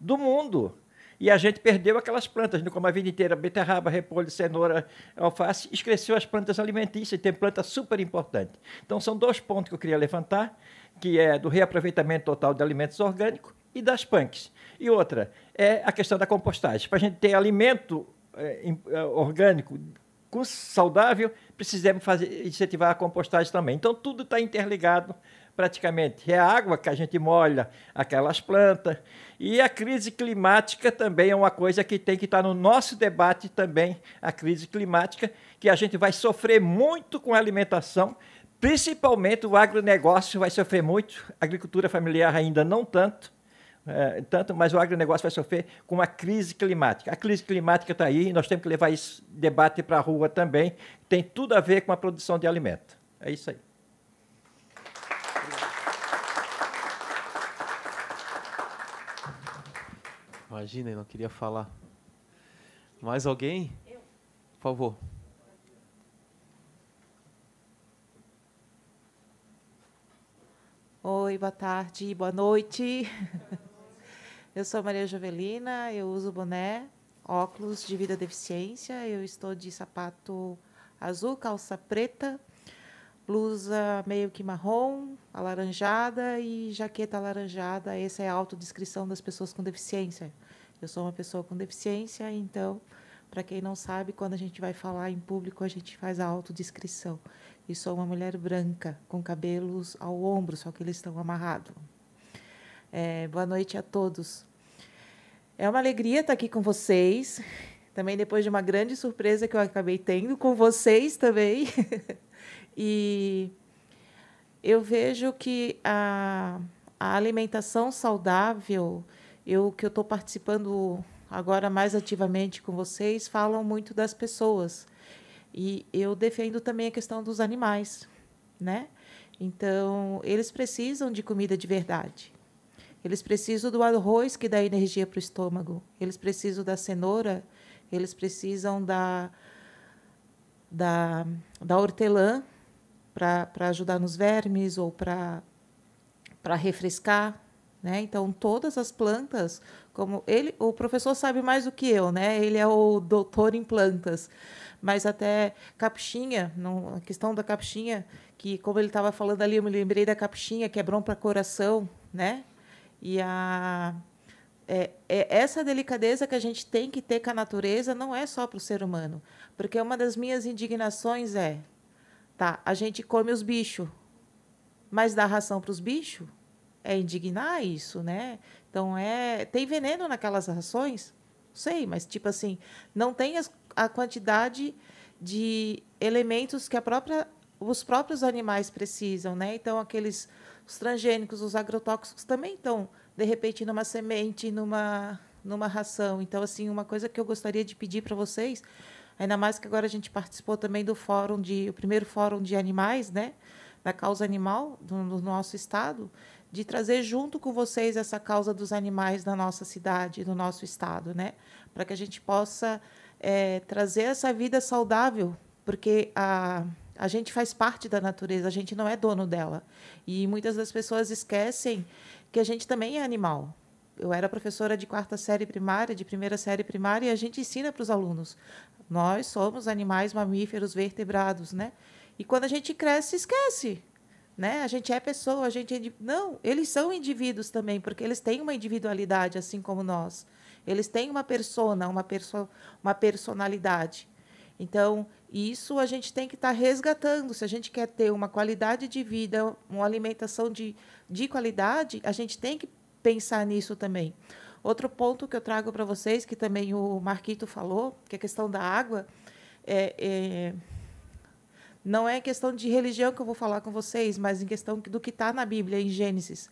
do mundo. E a gente perdeu aquelas plantas, como a vida inteira, beterraba, repolho, cenoura, alface, esqueceu as plantas alimentícias, e tem planta super importante. Então, são 2 pontos que eu queria levantar, que é do reaproveitamento total de alimentos orgânicos e das PANCs. E outra, é a questão da compostagem. Para a gente ter alimento orgânico saudável, precisamos incentivar a compostagem também. Então, tudo está interligado praticamente. É a água que a gente molha aquelas plantas. E a crise climática também é uma coisa que tem que estar no nosso debate também, a crise climática, que a gente vai sofrer muito com a alimentação, Principalmente o agronegócio vai sofrer muito, a agricultura familiar ainda não tanto, mas o agronegócio vai sofrer com a crise climática. A crise climática está aí e nós temos que levar esse debate para a rua também. Tem tudo a ver com a produção de alimento. É isso aí. Imagina, eu não queria falar. Mais alguém? Eu. Por favor. Oi, boa tarde, boa noite. Eu sou Maria Jovelina, eu uso boné, óculos de vida deficiência, eu estou de sapato azul, calça preta, blusa meio que marrom, alaranjada e jaqueta alaranjada. Essa é a autodescrição das pessoas com deficiência. Eu sou uma pessoa com deficiência, então, para quem não sabe, quando a gente vai falar em público, a gente faz a autodescrição. E sou uma mulher branca, com cabelos ao ombro, só que eles estão amarrados. Boa noite a todos. É uma alegria estar aqui com vocês, também depois de uma grande surpresa que eu acabei tendo com vocês também. E eu vejo que a alimentação saudável, que eu estou participando agora mais ativamente com vocês, falam muito das pessoas. E eu defendo também a questão dos animais, né? Então, eles precisam de comida de verdade. Eles precisam do arroz que dá energia para o estômago. Eles precisam da cenoura. Eles precisam da hortelã para ajudar nos vermes ou para refrescar, né? Então, todas as plantas, como o professor sabe mais do que eu, né? Ele é o doutor em plantas. Mas até capuchinha, a questão da capuchinha, que como ele estava falando ali, eu me lembrei da capuchinha, que é bom para coração, né? E essa delicadeza que a gente tem que ter com a natureza não é só para o ser humano. Porque uma das minhas indignações a gente come os bichos, mas dá ração para os bichos? É indignar isso, né? Então, tem veneno naquelas rações? Sei, mas, tipo assim, não tem a quantidade de elementos que os próprios animais precisam, né? Então, os transgênicos, os agrotóxicos também estão, de repente, numa semente, numa ração. Então, assim, uma coisa que eu gostaria de pedir para vocês, ainda mais que agora a gente participou também do o primeiro fórum de animais, né? Da causa animal do nosso estado, de trazer junto com vocês essa causa dos animais da nossa cidade, do nosso estado, né? Para que a gente possa trazer essa vida saudável, porque a gente faz parte da natureza, a gente não é dono dela. E muitas das pessoas esquecem que a gente também é animal. Eu era professora de 4ª série primária, de 1ª série primária, e a gente ensina para os alunos. Nós somos animais mamíferos vertebrados, né? E quando a gente cresce, esquece. Né? A gente é pessoa, não, eles são indivíduos também, porque eles têm uma individualidade, assim como nós. Eles têm uma persona, uma personalidade. Então, isso a gente tem que estar resgatando. Se a gente quer ter uma qualidade de vida, uma alimentação de qualidade, a gente tem que pensar nisso também. Outro ponto que eu trago para vocês, que também o Marquito falou, que é a questão da água, não é questão de religião que eu vou falar com vocês, mas em questão do que está na Bíblia, em Gênesis.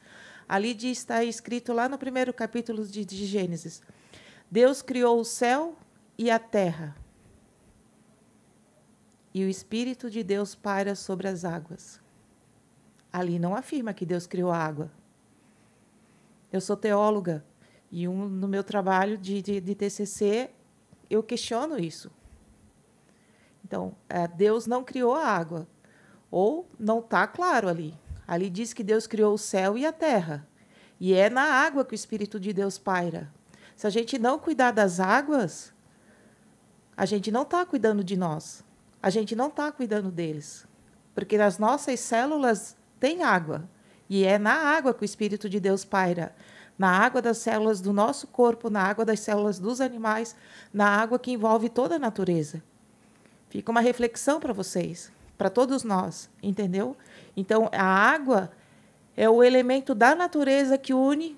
Ali está escrito lá no 1º capítulo de Gênesis. Deus criou o céu e a terra. E o Espírito de Deus paira sobre as águas. Ali não afirma que Deus criou a água. Eu sou teóloga e no meu trabalho de TCC eu questiono isso. Então, Deus não criou a água. Ou não está claro ali. Ali diz que Deus criou o céu e a terra. E é na água que o Espírito de Deus paira. Se a gente não cuidar das águas, a gente não está cuidando de nós. A gente não está cuidando deles. Porque nas nossas células tem água. E é na água que o Espírito de Deus paira. Na água das células do nosso corpo, na água das células dos animais, na água que envolve toda a natureza. Fica uma reflexão para vocês, para todos nós, entendeu? Então, a água é o elemento da natureza que une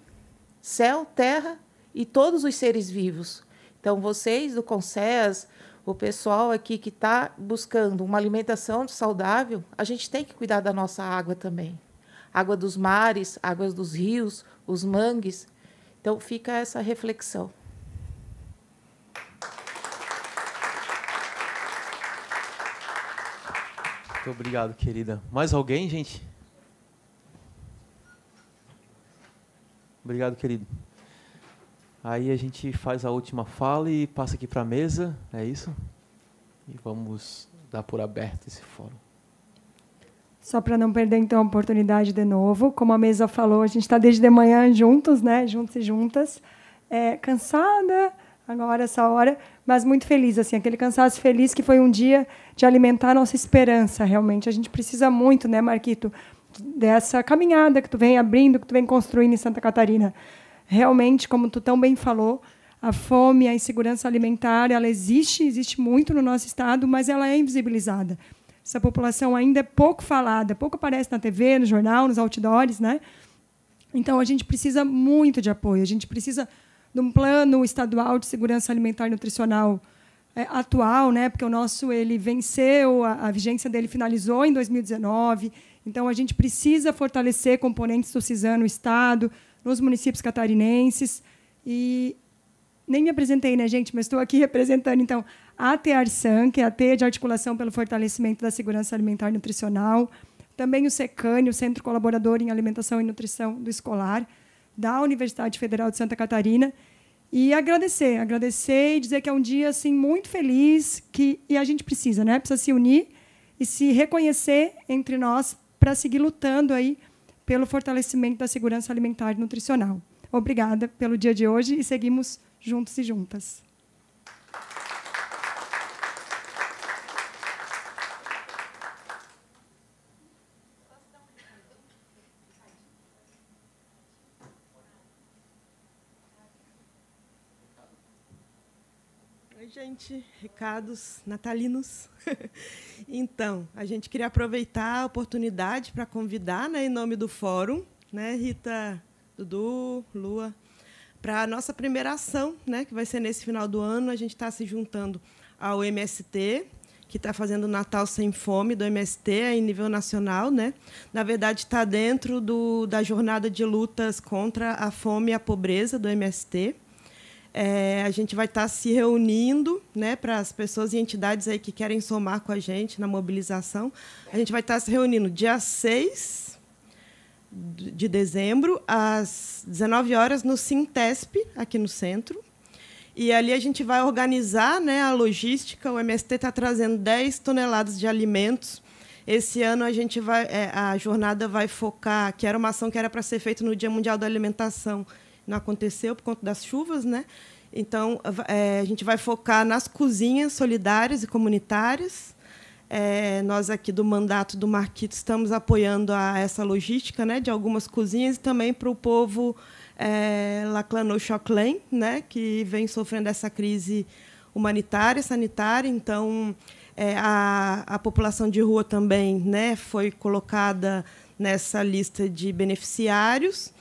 céu, terra e todos os seres vivos. Então, vocês do CONSES, O pessoal aqui que está buscando uma alimentação saudável, a gente tem que cuidar da nossa água também. Água dos mares, águas dos rios, os mangues. Então, fica essa reflexão. Muito obrigado, querida. Mais alguém, gente? Obrigado, querido. Aí a gente faz a última fala e passa aqui para a mesa, é isso? E vamos dar por aberto esse fórum. Só para não perder, então, a oportunidade de novo. Como a mesa falou, a gente está desde de manhã juntos, né? Juntos e juntas. Cansada agora, essa hora, mas muito feliz, assim, aquele cansaço feliz que foi um dia de alimentar a nossa esperança, realmente. A gente precisa muito, né, Marquito, dessa caminhada que tu vem abrindo, que tu vem construindo em Santa Catarina. Realmente, como tu tão bem falou, a fome, a insegurança alimentar, ela existe muito no nosso estado, mas ela é invisibilizada. Essa população ainda é pouco falada, pouco aparece na TV, no jornal, nos outdoors, né? Então, a gente precisa muito de apoio, a gente precisa de um plano estadual de segurança alimentar e nutricional atual, né? Porque o nosso ele venceu, a vigência dele finalizou em 2019. Então, a gente precisa fortalecer componentes do CISAM no estado, nos municípios catarinenses. E nem me apresentei, né, gente? Mas estou aqui representando, então, a TEARSAN, que é a Teia de Articulação pelo Fortalecimento da Segurança Alimentar e Nutricional, também o SECANE, o Centro Colaborador em Alimentação e Nutrição do Escolar, da Universidade Federal de Santa Catarina, e agradecer e dizer que é um dia assim, muito feliz, e a gente precisa, né? Precisa se unir e se reconhecer entre nós para seguir lutando aí pelo fortalecimento da segurança alimentar e nutricional. Obrigada pelo dia de hoje e seguimos juntos e juntas. Oi, gente, recados natalinos. Então, a gente queria aproveitar a oportunidade para convidar, né, em nome do fórum, né, Rita, Dudu, Lua, para a nossa primeira ação, né, que vai ser nesse final do ano. A gente está se juntando ao MST, que está fazendo o Natal Sem Fome, do MST, em nível nacional, né? Na verdade, está dentro da jornada de lutas contra a fome e a pobreza do MST. A gente vai estar se reunindo, né, para as pessoas e entidades aí que querem somar com a gente na mobilização. A gente vai estar se reunindo dia 6 de dezembro, às 19 horas, no Sintesp, aqui no centro. E ali a gente vai organizar, né, a logística. O MST está trazendo 10 toneladas de alimentos. Esse ano a gente a jornada vai focar, que era uma ação que era para ser feita no Dia Mundial da Alimentação, não aconteceu por conta das chuvas, né? Então, a gente vai focar nas cozinhas solidárias e comunitárias. Nós aqui do mandato do Marquito estamos apoiando essa logística, né, de algumas cozinhas, e também para o povo Laclano-Choclen, né, que vem sofrendo essa crise humanitária, sanitária. Então, a população de rua também, né, foi colocada nessa lista de beneficiários.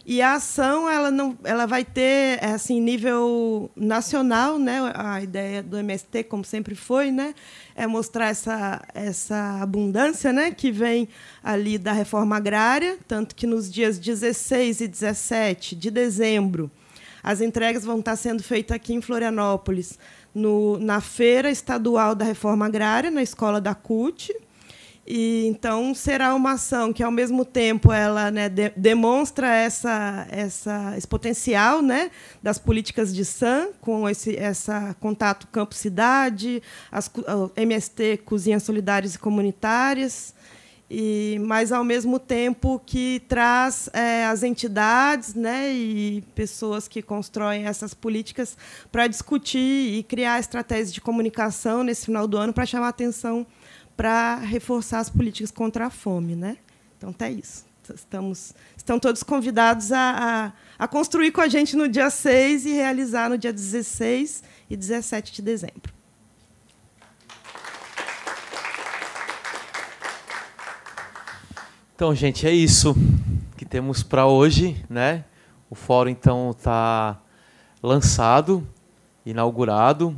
E a ação ela vai ter assim, nível nacional, né? A ideia do MST, como sempre foi, né, é mostrar essa abundância, né, que vem ali da reforma agrária, tanto que nos dias 16 e 17 de dezembro as entregas vão estar sendo feitas aqui em Florianópolis, na Feira Estadual da Reforma Agrária, na Escola da CUT. E, então, será uma ação que, ao mesmo tempo, ela, né, demonstra esse potencial, né, das políticas de SAM, com esse contato campo-cidade, as MST, Cozinhas Solidárias e Comunitárias, mas, ao mesmo tempo, que traz as entidades, né, e pessoas que constroem essas políticas para discutir e criar estratégias de comunicação nesse final do ano para chamar a atenção para reforçar as políticas contra a fome, né? Então, é isso. Estão todos convidados a construir com a gente no dia 6 e realizar no dia 16 e 17 de dezembro. Então, gente, é isso que temos para hoje, né? O fórum, então, está lançado, inaugurado.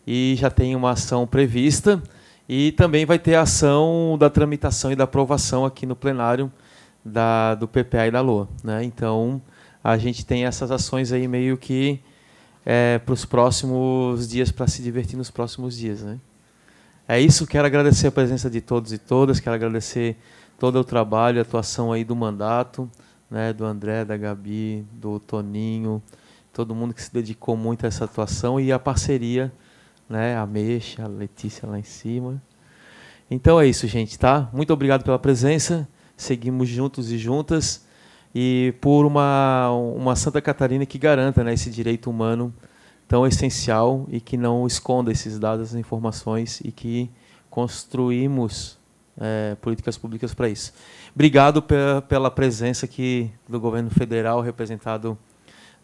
e já tem uma ação prevista, e também vai ter a ação da tramitação e da aprovação aqui no plenário do PPA e da LOA, né? Então, a gente tem essas ações aí meio que para os próximos dias, para se divertir nos próximos dias, né? É isso, quero agradecer a presença de todos e todas, quero agradecer todo o trabalho, a atuação aí do mandato, né, do André, da Gabi, do Toninho, todo mundo que se dedicou muito a essa atuação e a parceria, né, a Meixa, a Letícia lá em cima. Então é isso, gente, tá? Muito obrigado pela presença, seguimos juntos e juntas, e por uma Santa Catarina que garanta, né, esse direito humano tão essencial e que não esconda esses dados e informações e que construímos políticas públicas para isso. Obrigado pela presença aqui do governo federal, representado,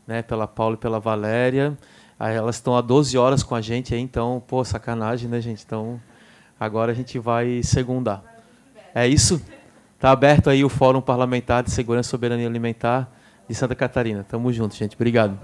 né, pela Paula e pela Valéria. Elas estão há 12 horas com a gente, aí, então, pô, sacanagem, né, gente? Então, agora a gente vai segundar. É isso? Está aberto aí o Fórum Parlamentar de Segurança e Soberania Alimentar de Santa Catarina. Tamo junto, gente. Obrigado.